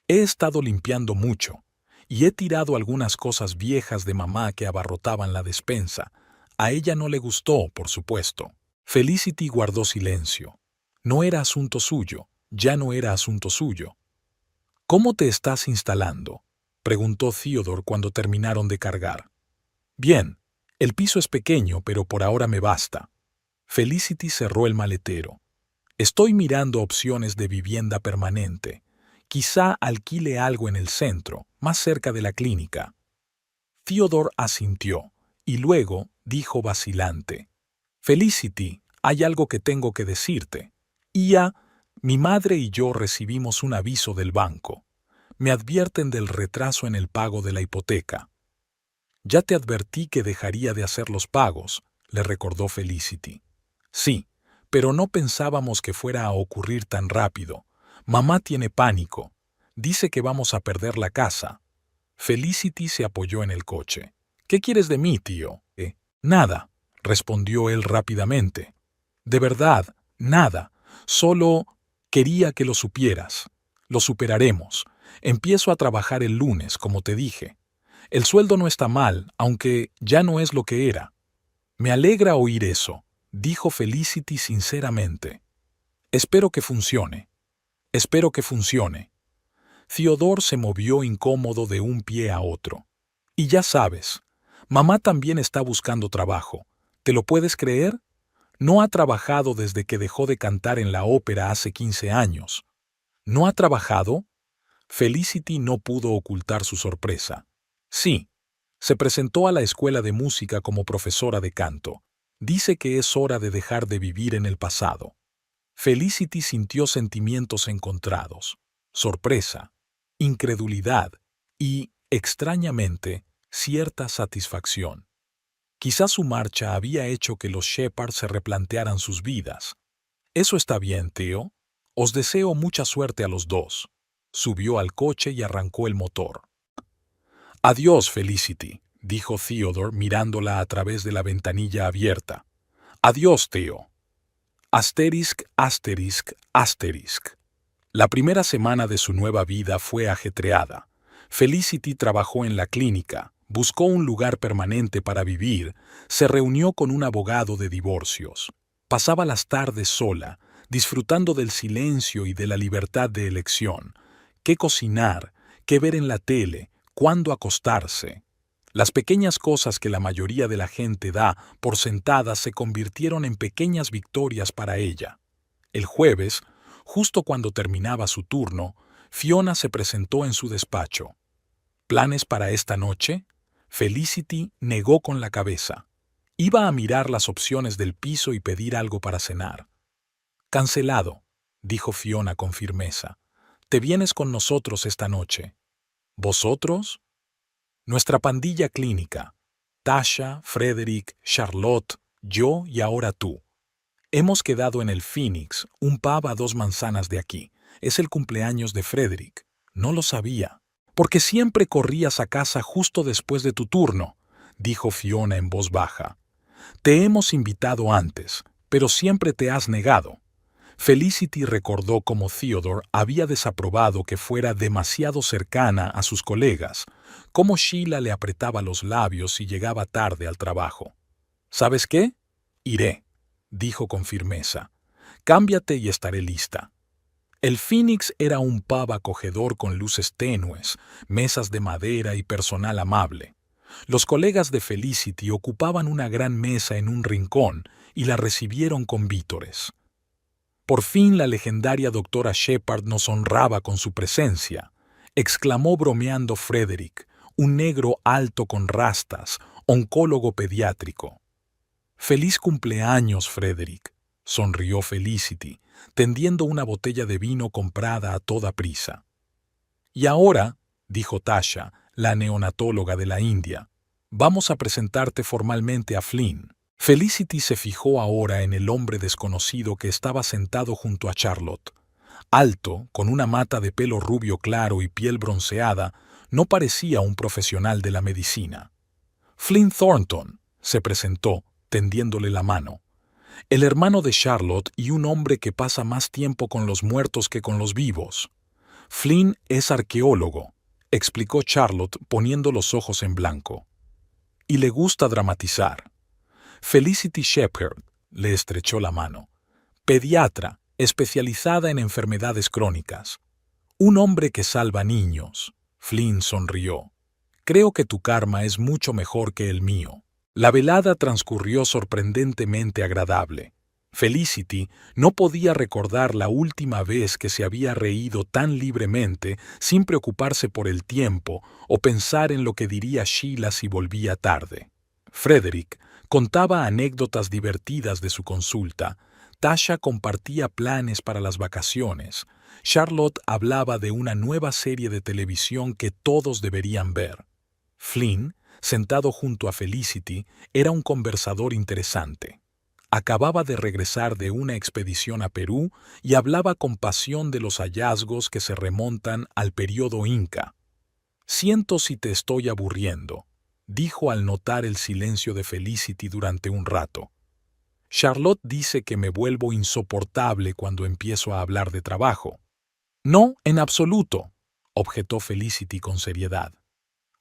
He estado limpiando mucho y he tirado algunas cosas viejas de mamá que abarrotaban la despensa. A ella no le gustó, por supuesto. Felicity guardó silencio. No era asunto suyo, ya no era asunto suyo. ¿Cómo te estás instalando?, preguntó Theodore cuando terminaron de cargar. Bien, el piso es pequeño, pero por ahora me basta. Felicity cerró el maletero. Estoy mirando opciones de vivienda permanente. Quizá alquile algo en el centro, más cerca de la clínica. Theodore asintió, y luego dijo vacilante. Felicity, hay algo que tengo que decirte. Mi madre y yo recibimos un aviso del banco. Me advierten del retraso en el pago de la hipoteca. Ya te advertí que dejaría de hacer los pagos, le recordó Felicity. Sí, pero no pensábamos que fuera a ocurrir tan rápido. Mamá tiene pánico. Dice que vamos a perder la casa. Felicity se apoyó en el coche. ¿Qué quieres de mí, tío? Nada, respondió él rápidamente. De verdad, nada. Solo quería que lo supieras. Lo superaremos. Empiezo a trabajar el lunes, como te dije. El sueldo no está mal, aunque ya no es lo que era. Me alegra oír eso, dijo Felicity sinceramente. Espero que funcione. Espero que funcione. Theodore se movió incómodo de un pie a otro. Y ya sabes, mamá también está buscando trabajo. ¿Te lo puedes creer? No ha trabajado desde que dejó de cantar en la ópera hace 15 años. ¿No ha trabajado? Felicity no pudo ocultar su sorpresa. Sí, se presentó a la escuela de música como profesora de canto. Dice que es hora de dejar de vivir en el pasado. Felicity sintió sentimientos encontrados, sorpresa, incredulidad y, extrañamente, cierta satisfacción. Quizás su marcha había hecho que los Shepherd se replantearan sus vidas. Eso está bien, tío. Os deseo mucha suerte a los dos. Subió al coche y arrancó el motor. Adiós, Felicity, dijo Theodore mirándola a través de la ventanilla abierta. Adiós, tío. Asterisk, asterisk, asterisk. La primera semana de su nueva vida fue ajetreada. Felicity trabajó en la clínica, buscó un lugar permanente para vivir, se reunió con un abogado de divorcios. Pasaba las tardes sola, disfrutando del silencio y de la libertad de elección. Qué cocinar, qué ver en la tele, cuándo acostarse. Las pequeñas cosas que la mayoría de la gente da por sentadas se convirtieron en pequeñas victorias para ella. El jueves, Justo cuando terminaba su turno, Fiona se presentó en su despacho. ¿Planes para esta noche? Felicity negó con la cabeza. Iba a mirar las opciones del piso y pedir algo para cenar. Cancelado, dijo Fiona con firmeza. Te vienes con nosotros esta noche. ¿Vosotros? Nuestra pandilla clínica. Tasha, Frederick, Charlotte, yo y ahora tú. Hemos quedado en el Phoenix, un pub a 2 manzanas de aquí. Es el cumpleaños de Frederick. No lo sabía. Porque siempre corrías a casa justo después de tu turno, dijo Fiona en voz baja. Te hemos invitado antes, pero siempre te has negado. Felicity recordó cómo Theodore había desaprobado que fuera demasiado cercana a sus colegas, cómo Sheila le apretaba los labios si llegaba tarde al trabajo. ¿Sabes qué? Iré, dijo con firmeza. Cámbiate y estaré lista. El Phoenix era un pub acogedor con luces tenues, mesas de madera y personal amable. Los colegas de Felicity ocupaban una gran mesa en un rincón y la recibieron con vítores. Por fin la legendaria doctora Shepard nos honraba con su presencia, exclamó bromeando Frederick, un negro alto con rastas, oncólogo pediátrico. «Feliz cumpleaños, Frederick», sonrió Felicity, tendiendo una botella de vino comprada a toda prisa. «Y ahora», dijo Tasha, la neonatóloga de la India, «vamos a presentarte formalmente a Flynn». Felicity se fijó ahora en el hombre desconocido que estaba sentado junto a Charlotte. Alto, con una mata de pelo rubio claro y piel bronceada, no parecía un profesional de la medicina. «Flynn Thornton», se presentó, tendiéndole la mano. «El hermano de Charlotte y un hombre que pasa más tiempo con los muertos que con los vivos. Flynn es arqueólogo», explicó Charlotte poniendo los ojos en blanco. «Y le gusta dramatizar». Felicity Shepard le estrechó la mano. «Pediatra, especializada en enfermedades crónicas. Un hombre que salva niños». Flynn sonrió. «Creo que tu karma es mucho mejor que el mío». La velada transcurrió sorprendentemente agradable. Felicity no podía recordar la última vez que se había reído tan libremente sin preocuparse por el tiempo o pensar en lo que diría Sheila si volvía tarde. Frederick contaba anécdotas divertidas de su consulta. Tasha compartía planes para las vacaciones. Charlotte hablaba de una nueva serie de televisión que todos deberían ver. Flynn, sentado junto a Felicity, era un conversador interesante. Acababa de regresar de una expedición a Perú y hablaba con pasión de los hallazgos que se remontan al periodo Inca. «Siento si te estoy aburriendo», dijo al notar el silencio de Felicity durante un rato. «Charlotte dice que me vuelvo insoportable cuando empiezo a hablar de trabajo». «No, en absoluto», objetó Felicity con seriedad.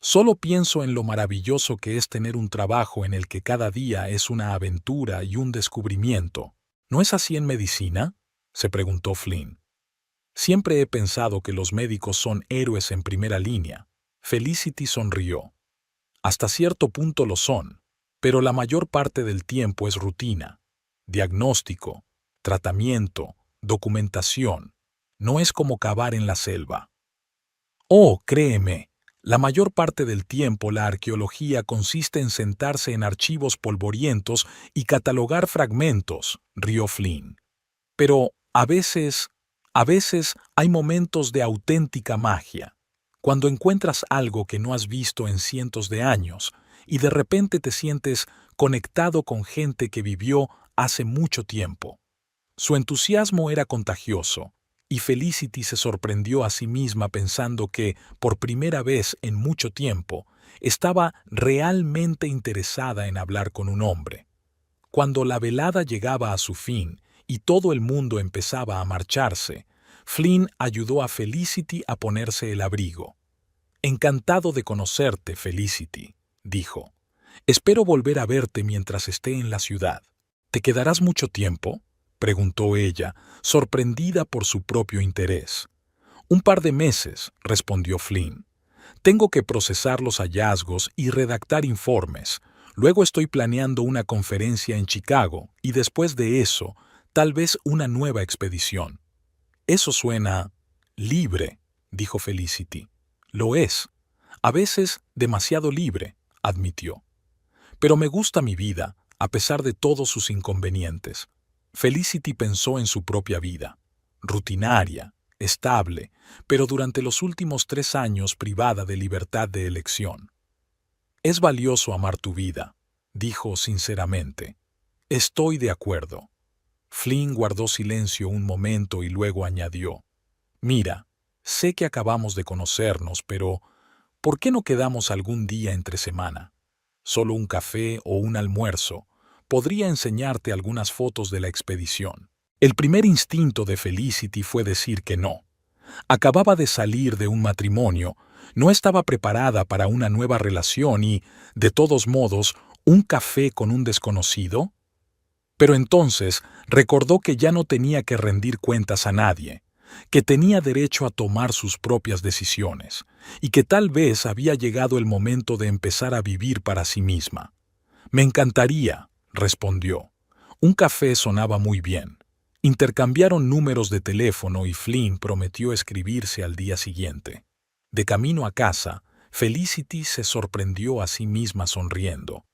«Solo pienso en lo maravilloso que es tener un trabajo en el que cada día es una aventura y un descubrimiento. ¿No es así en medicina?», se preguntó Flynn. «Siempre he pensado que los médicos son héroes en primera línea». Felicity sonrió. «Hasta cierto punto lo son, pero la mayor parte del tiempo es rutina. Diagnóstico, tratamiento, documentación. No es como cavar en la selva». «Oh, créeme. La mayor parte del tiempo la arqueología consiste en sentarse en archivos polvorientos y catalogar fragmentos», rió Flynn. «Pero a veces hay momentos de auténtica magia. Cuando encuentras algo que no has visto en cientos de años y de repente te sientes conectado con gente que vivió hace mucho tiempo». Su entusiasmo era contagioso. Y Felicity se sorprendió a sí misma pensando que, por primera vez en mucho tiempo, estaba realmente interesada en hablar con un hombre. Cuando la velada llegaba a su fin y todo el mundo empezaba a marcharse, Flynn ayudó a Felicity a ponerse el abrigo. «Encantado de conocerte, Felicity», dijo. «Espero volver a verte mientras esté en la ciudad. ¿Te quedarás mucho tiempo?», preguntó ella, sorprendida por su propio interés. «Un par de meses», respondió Flynn. «Tengo que procesar los hallazgos y redactar informes. Luego estoy planeando una conferencia en Chicago y después de eso, tal vez una nueva expedición». Eso suena libre, dijo Felicity. Lo es. A veces demasiado libre, admitió. Pero me gusta mi vida, a pesar de todos sus inconvenientes. Felicity pensó en su propia vida. Rutinaria, estable, pero durante los últimos 3 años privada de libertad de elección. Es valioso amar tu vida, dijo sinceramente. Estoy de acuerdo. Flynn guardó silencio un momento y luego añadió. Mira, sé que acabamos de conocernos, pero ¿por qué no quedamos algún día entre semana? Solo un café o un almuerzo. Podría enseñarte algunas fotos de la expedición. El primer instinto de Felicity fue decir que no. Acababa de salir de un matrimonio, no estaba preparada para una nueva relación y, de todos modos, ¿un café con un desconocido? Pero entonces recordó que ya no tenía que rendir cuentas a nadie, que tenía derecho a tomar sus propias decisiones, y que tal vez había llegado el momento de empezar a vivir para sí misma. Me encantaría, respondió. Un café sonaba muy bien. Intercambiaron números de teléfono y Flynn prometió escribirse al día siguiente. De camino a casa, Felicity se sorprendió a sí misma sonriendo.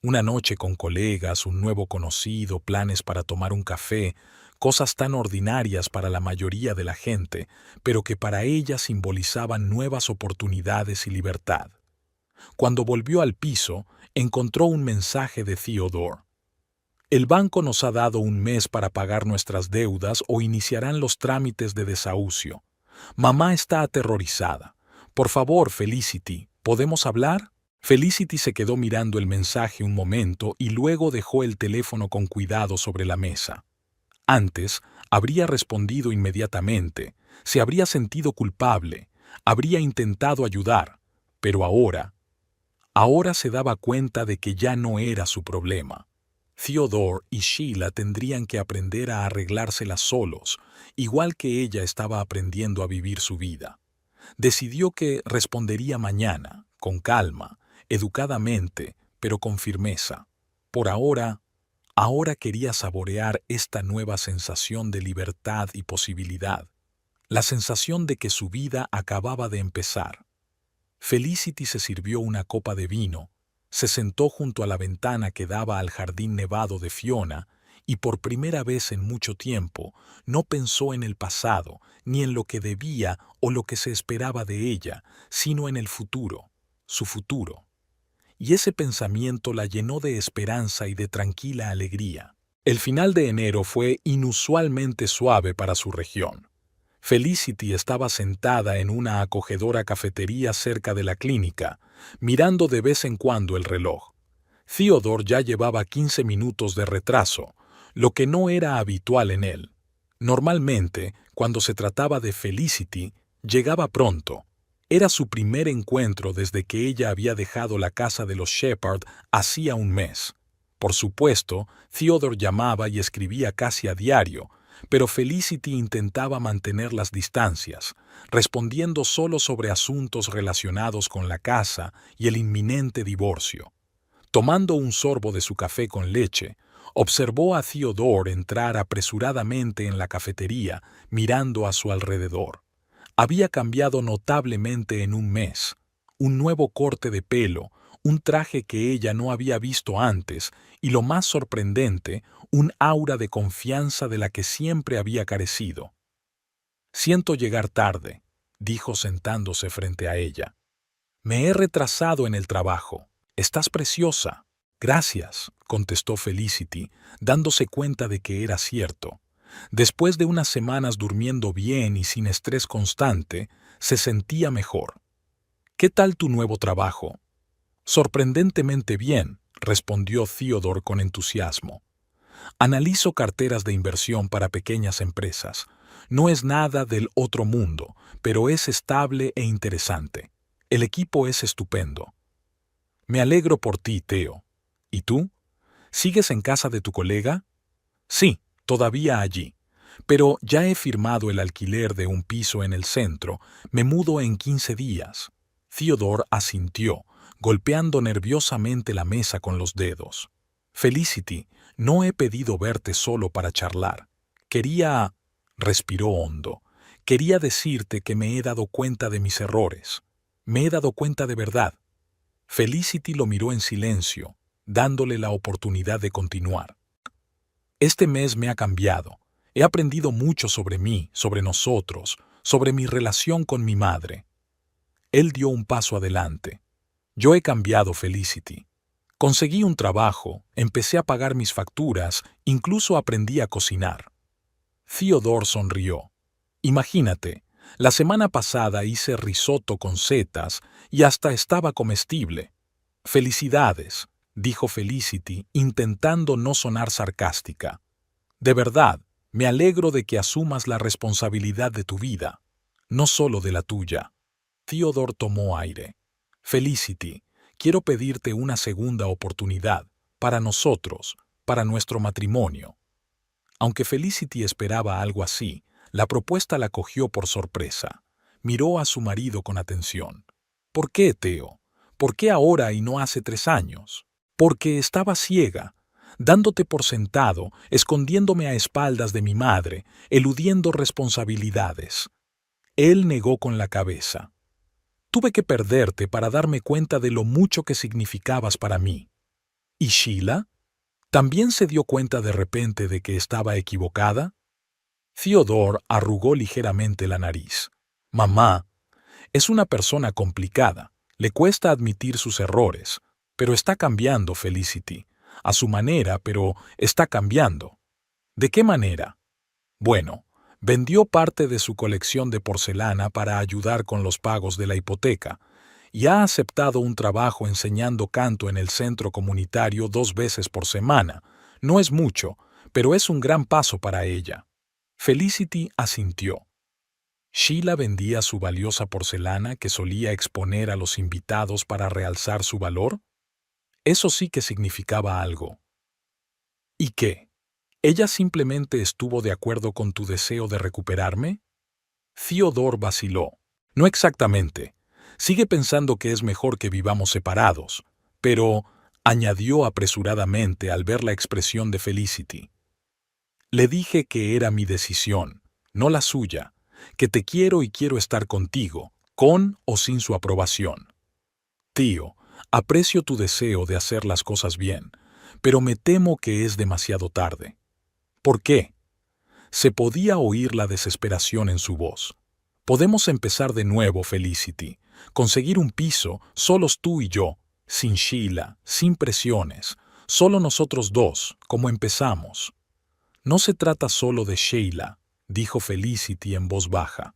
Una noche con colegas, un nuevo conocido, planes para tomar un café, cosas tan ordinarias para la mayoría de la gente, pero que para ella simbolizaban nuevas oportunidades y libertad. Cuando volvió al piso, encontró un mensaje de Theodore. El banco nos ha dado un mes para pagar nuestras deudas o iniciarán los trámites de desahucio. Mamá está aterrorizada. Por favor, Felicity, ¿podemos hablar? Felicity se quedó mirando el mensaje un momento y luego dejó el teléfono con cuidado sobre la mesa. Antes, habría respondido inmediatamente, se habría sentido culpable, habría intentado ayudar, pero ahora se daba cuenta de que ya no era su problema. Theodore y Sheila tendrían que aprender a arreglárselas solos, igual que ella estaba aprendiendo a vivir su vida. Decidió que respondería mañana, con calma, educadamente, pero con firmeza. Por ahora quería saborear esta nueva sensación de libertad y posibilidad, la sensación de que su vida acababa de empezar. Felicity se sirvió una copa de vino, se sentó junto a la ventana que daba al jardín nevado de Fiona y por primera vez en mucho tiempo no pensó en el pasado, ni en lo que debía o lo que se esperaba de ella, sino en el futuro, su futuro. Y ese pensamiento la llenó de esperanza y de tranquila alegría. El final de enero fue inusualmente suave para su región. Felicity estaba sentada en una acogedora cafetería cerca de la clínica, mirando de vez en cuando el reloj. Theodore ya llevaba 15 minutos de retraso, lo que no era habitual en él. Normalmente, cuando se trataba de Felicity, llegaba pronto. Era su primer encuentro desde que ella había dejado la casa de los Shepherd hacía un mes. Por supuesto, Theodore llamaba y escribía casi a diario, pero Felicity intentaba mantener las distancias, respondiendo solo sobre asuntos relacionados con la casa y el inminente divorcio. Tomando un sorbo de su café con leche, observó a Theodore entrar apresuradamente en la cafetería, mirando a su alrededor. Había cambiado notablemente en un mes. Un nuevo corte de pelo, un traje que ella no había visto antes y, lo más sorprendente, un aura de confianza de la que siempre había carecido. «Siento llegar tarde», dijo sentándose frente a ella. «Me he retrasado en el trabajo. Estás preciosa». «Gracias», contestó Felicity, dándose cuenta de que era cierto. Después de unas semanas durmiendo bien y sin estrés constante, se sentía mejor. «¿Qué tal tu nuevo trabajo?» «Sorprendentemente bien», respondió Theodore con entusiasmo. «Analizo carteras de inversión para pequeñas empresas. No es nada del otro mundo, pero es estable e interesante. El equipo es estupendo». «Me alegro por ti, Theo. ¿Y tú? ¿Sigues en casa de tu colega?» «Sí, todavía allí. Pero ya he firmado el alquiler de un piso en el centro. Me mudo en 15 días». Theodore asintió, golpeando nerviosamente la mesa con los dedos. «Felicity, no he pedido verte solo para charlar. Quería Respiró hondo. Quería decirte que me he dado cuenta de mis errores. Me he dado cuenta de verdad. Felicity lo miró en silencio, dándole la oportunidad de continuar. Este mes me ha cambiado. He aprendido mucho sobre mí, sobre nosotros, sobre mi relación con mi madre. Él dio un paso adelante. Yo he cambiado, Felicity. Conseguí un trabajo, empecé a pagar mis facturas, incluso aprendí a cocinar. Theodore sonrió. Imagínate, la semana pasada hice risotto con setas y hasta estaba comestible. Felicidades, dijo Felicity, intentando no sonar sarcástica. De verdad, me alegro de que asumas la responsabilidad de tu vida, no solo de la tuya. Theodore tomó aire. Felicity, quiero pedirte una segunda oportunidad, para nosotros, para nuestro matrimonio. Aunque Felicity esperaba algo así, la propuesta la cogió por sorpresa. Miró a su marido con atención. ¿Por qué, Theo? ¿Por qué ahora y no hace 3 años? Porque estaba ciega, dándote por sentado, escondiéndome a espaldas de mi madre, eludiendo responsabilidades. Él negó con la cabeza. Tuve que perderte para darme cuenta de lo mucho que significabas para mí. ¿Y Sheila? ¿También se dio cuenta de repente de que estaba equivocada? Theodore arrugó ligeramente la nariz. Mamá, es una persona complicada. Le cuesta admitir sus errores. Pero está cambiando, Felicity. A su manera, pero está cambiando. ¿De qué manera? Bueno, vendió parte de su colección de porcelana para ayudar con los pagos de la hipoteca y ha aceptado un trabajo enseñando canto en el centro comunitario 2 veces por semana. No es mucho, pero es un gran paso para ella. Felicity asintió. Sheila vendía su valiosa porcelana que solía exponer a los invitados para realzar su valor. Eso sí que significaba algo. ¿Y qué? ¿Ella simplemente estuvo de acuerdo con tu deseo de recuperarme? Theodore vaciló. No exactamente. Sigue pensando que es mejor que vivamos separados, pero, añadió apresuradamente al ver la expresión de Felicity. Le dije que era mi decisión, no la suya, que te quiero y quiero estar contigo, con o sin su aprobación. Tío, aprecio tu deseo de hacer las cosas bien, pero me temo que es demasiado tarde. ¿Por qué? Se podía oír la desesperación en su voz. Podemos empezar de nuevo, Felicity. Conseguir un piso, solos tú y yo, sin Sheila, sin presiones, solo nosotros dos, como empezamos. No se trata solo de Sheila, dijo Felicity en voz baja.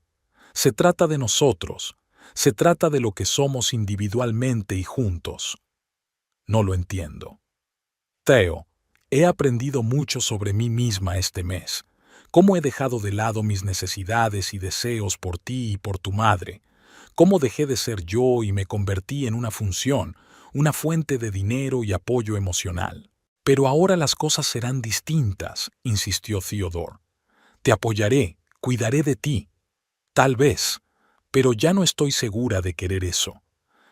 Se trata de nosotros. Se trata de lo que somos individualmente y juntos. No lo entiendo. Theo, he aprendido mucho sobre mí misma este mes. Cómo he dejado de lado mis necesidades y deseos por ti y por tu madre. Cómo dejé de ser yo y me convertí en una función, una fuente de dinero y apoyo emocional. Pero ahora las cosas serán distintas, insistió Theodore. Te apoyaré, cuidaré de ti. Tal vez, pero ya no estoy segura de querer eso.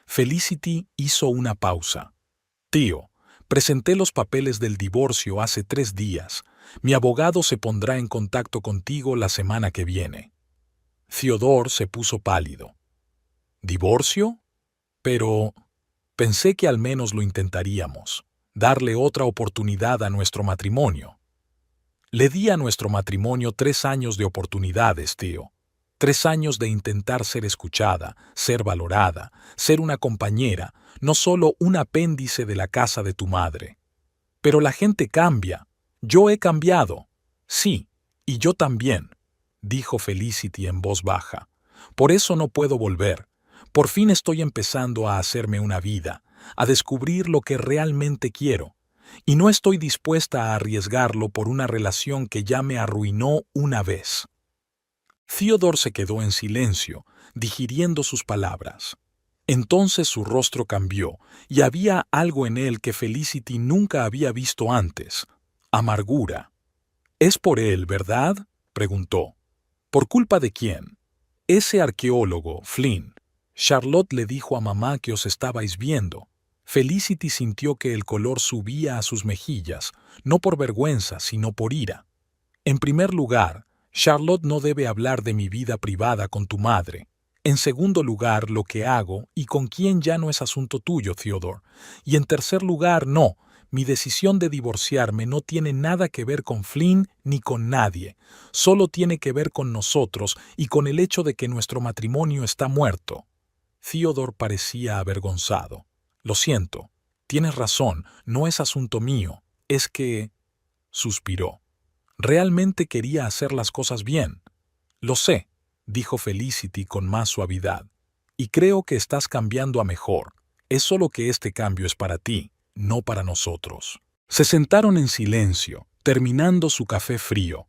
Felicity hizo una pausa. Tío, presenté los papeles del divorcio hace 3 días. Mi abogado se pondrá en contacto contigo la semana que viene. Theodore se puso pálido. ¿Divorcio? Pero pensé que al menos lo intentaríamos, darle otra oportunidad a nuestro matrimonio. Le di a nuestro matrimonio 3 años de oportunidades, tío. 3 años de intentar ser escuchada, ser valorada, ser una compañera, no solo un apéndice de la casa de tu madre. Pero la gente cambia. Yo he cambiado. Sí, y yo también, dijo Felicity en voz baja. Por eso no puedo volver. Por fin estoy empezando a hacerme una vida, a descubrir lo que realmente quiero. Y no estoy dispuesta a arriesgarlo por una relación que ya me arruinó una vez. Theodore se quedó en silencio, digiriendo sus palabras. Entonces su rostro cambió, y había algo en él que Felicity nunca había visto antes: amargura. «¿Es por él, verdad?», preguntó. «¿Por culpa de quién?». «Ese arqueólogo, Flynn. Charlotte le dijo a mamá que os estabais viendo». Felicity sintió que el color subía a sus mejillas, no por vergüenza, sino por ira. En primer lugar, Charlotte no debe hablar de mi vida privada con tu madre. En segundo lugar, lo que hago y con quién ya no es asunto tuyo, Theodore. Y en tercer lugar, no. Mi decisión de divorciarme no tiene nada que ver con Flynn ni con nadie. Solo tiene que ver con nosotros y con el hecho de que nuestro matrimonio está muerto. Theodore parecía avergonzado. Lo siento. Tienes razón, no es asunto mío. Es que... suspiró. Realmente quería hacer las cosas bien. Lo sé, dijo Felicity con más suavidad. Y creo que estás cambiando a mejor. Es solo que este cambio es para ti, no para nosotros. Se sentaron en silencio, terminando su café frío.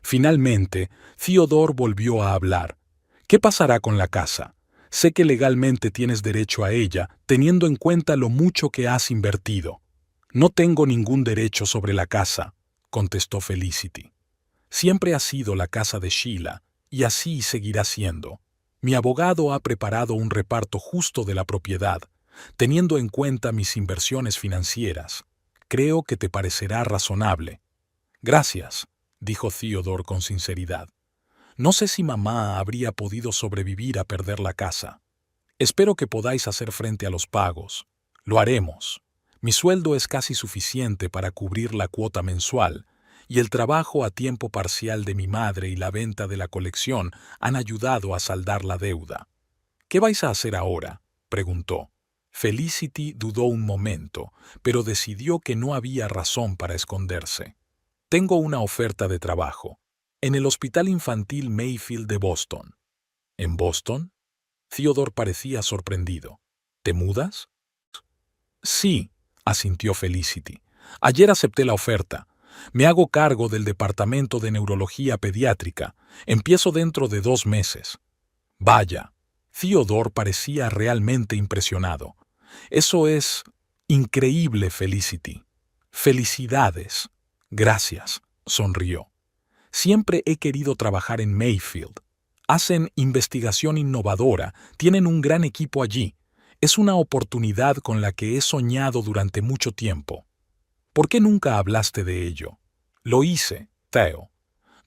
Finalmente, Theodore volvió a hablar. ¿Qué pasará con la casa? Sé que legalmente tienes derecho a ella, teniendo en cuenta lo mucho que has invertido. No tengo ningún derecho sobre la casa, contestó Felicity. Siempre ha sido la casa de Sheila, y así seguirá siendo. Mi abogado ha preparado un reparto justo de la propiedad, teniendo en cuenta mis inversiones financieras. Creo que te parecerá razonable. Gracias, dijo Theodore con sinceridad. No sé si mamá habría podido sobrevivir a perder la casa. Espero que podáis hacer frente a los pagos. Lo haremos. Mi sueldo es casi suficiente para cubrir la cuota mensual, y el trabajo a tiempo parcial de mi madre y la venta de la colección han ayudado a saldar la deuda. ¿Qué vais a hacer ahora?, preguntó. Felicity dudó un momento, pero decidió que no había razón para esconderse. Tengo una oferta de trabajo, en el Hospital Infantil Mayfield de Boston. ¿En Boston? Theodore parecía sorprendido. ¿Te mudas? Sí, asintió Felicity. Ayer acepté la oferta. Me hago cargo del departamento de neurología pediátrica. Empiezo dentro de 2 meses. Vaya, Theodore parecía realmente impresionado. Eso es increíble, Felicity. Felicidades. Gracias, sonrió. Siempre he querido trabajar en Mayfield. Hacen investigación innovadora, tienen un gran equipo allí. Es una oportunidad con la que he soñado durante mucho tiempo. ¿Por qué nunca hablaste de ello? Lo hice, Theo,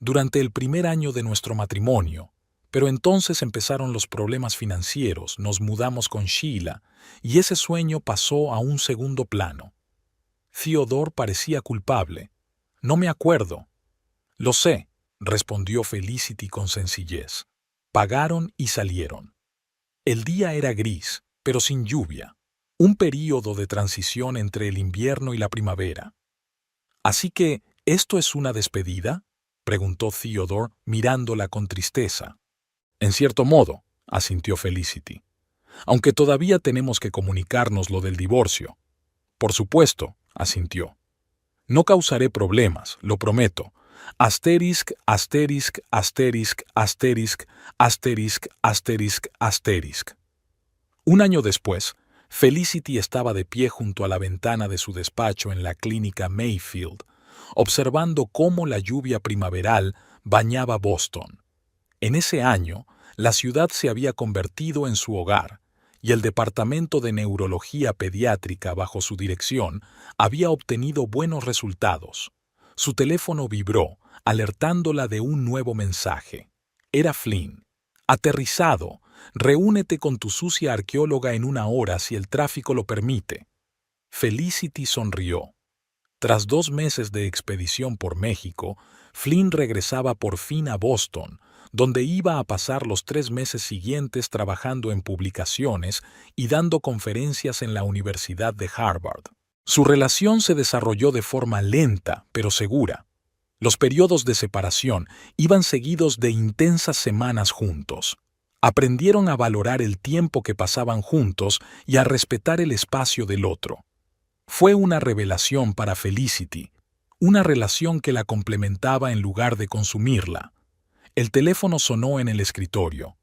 durante el primer año de nuestro matrimonio, pero entonces empezaron los problemas financieros, nos mudamos con Sheila, y ese sueño pasó a un segundo plano. Theodore parecía culpable. No me acuerdo. Lo sé, respondió Felicity con sencillez. Pagaron y salieron. El día era gris, pero sin lluvia. Un período de transición entre el invierno y la primavera. ¿Así que esto es una despedida?, preguntó Theodore mirándola con tristeza. En cierto modo, asintió Felicity. Aunque todavía tenemos que comunicarnos lo del divorcio. Por supuesto, asintió. No causaré problemas, lo prometo. Asterisk, asterisk, asterisk, asterisk, asterisk, asterisk, asterisk. Un año después, Felicity estaba de pie junto a la ventana de su despacho en la clínica Mayfield, observando cómo la lluvia primaveral bañaba Boston. En ese año, la ciudad se había convertido en su hogar, y el departamento de neurología pediátrica bajo su dirección había obtenido buenos resultados. Su teléfono vibró, alertándola de un nuevo mensaje. Era Flynn. Aterrizado, reúnete con tu sucia arqueóloga en 1 hora si el tráfico lo permite. Felicity sonrió. Tras 2 meses de expedición por México, Flynn regresaba por fin a Boston, donde iba a pasar los 3 meses siguientes trabajando en publicaciones y dando conferencias en la Universidad de Harvard. Su relación se desarrolló de forma lenta, pero segura. Los periodos de separación iban seguidos de intensas semanas juntos. Aprendieron a valorar el tiempo que pasaban juntos y a respetar el espacio del otro. Fue una revelación para Felicity, una relación que la complementaba en lugar de consumirla. El teléfono sonó en el escritorio.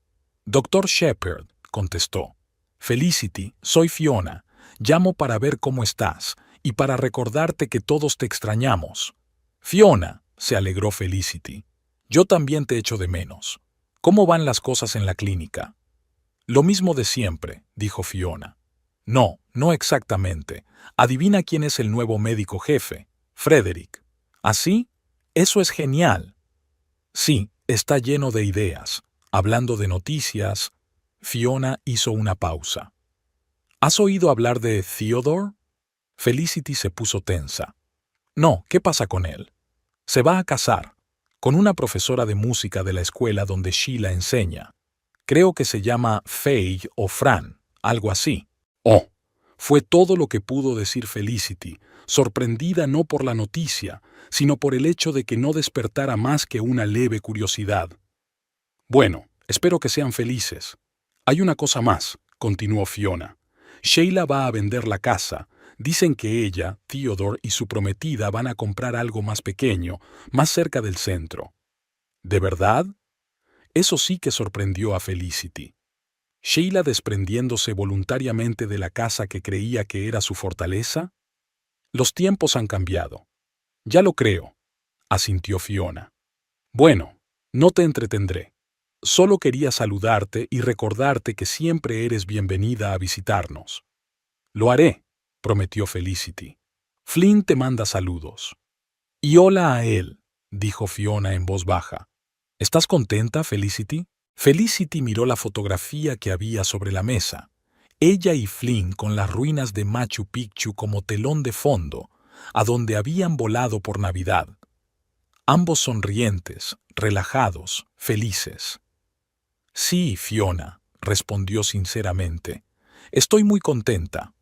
«Dr. Shepard», contestó. «Felicity, soy Fiona. Llamo para ver cómo estás y para recordarte que todos te extrañamos». «Fiona», se alegró Felicity. «Yo también te echo de menos. ¿Cómo van las cosas en la clínica?» «Lo mismo de siempre», dijo Fiona. «No, no exactamente. Adivina quién es el nuevo médico jefe. Frederick». «¿Así? Eso es genial». «Sí, Está lleno de ideas. Hablando de noticias, Fiona hizo una pausa. ¿Has oído hablar de Theodore? Felicity se puso tensa. No, ¿qué pasa con él? Se va a casar, con una profesora de música de la escuela donde Sheila enseña. Creo que se llama Faye o Fran, algo así. Oh, fue todo lo que pudo decir Felicity, sorprendida no por la noticia, sino por el hecho de que no despertara más que una leve curiosidad. Bueno, espero que sean felices. Hay una cosa más, continuó Fiona. Sheila va a vender la casa. Dicen que ella, Theodore y su prometida van a comprar algo más pequeño, más cerca del centro. ¿De verdad? Eso sí que sorprendió a Felicity. ¿Sheila desprendiéndose voluntariamente de la casa que creía que era su fortaleza? Los tiempos han cambiado. Ya lo creo, asintió Fiona. Bueno, no te entretendré. Solo quería saludarte y recordarte que siempre eres bienvenida a visitarnos. Lo haré, prometió Felicity. Flynn te manda saludos. Y hola a él, dijo Fiona en voz baja. ¿Estás contenta, Felicity? Felicity miró la fotografía que había sobre la mesa. Ella y Flynn con las ruinas de Machu Picchu como telón de fondo, a donde habían volado por Navidad. Ambos sonrientes, relajados, felices. Sí, Fiona, respondió sinceramente. Estoy muy contenta.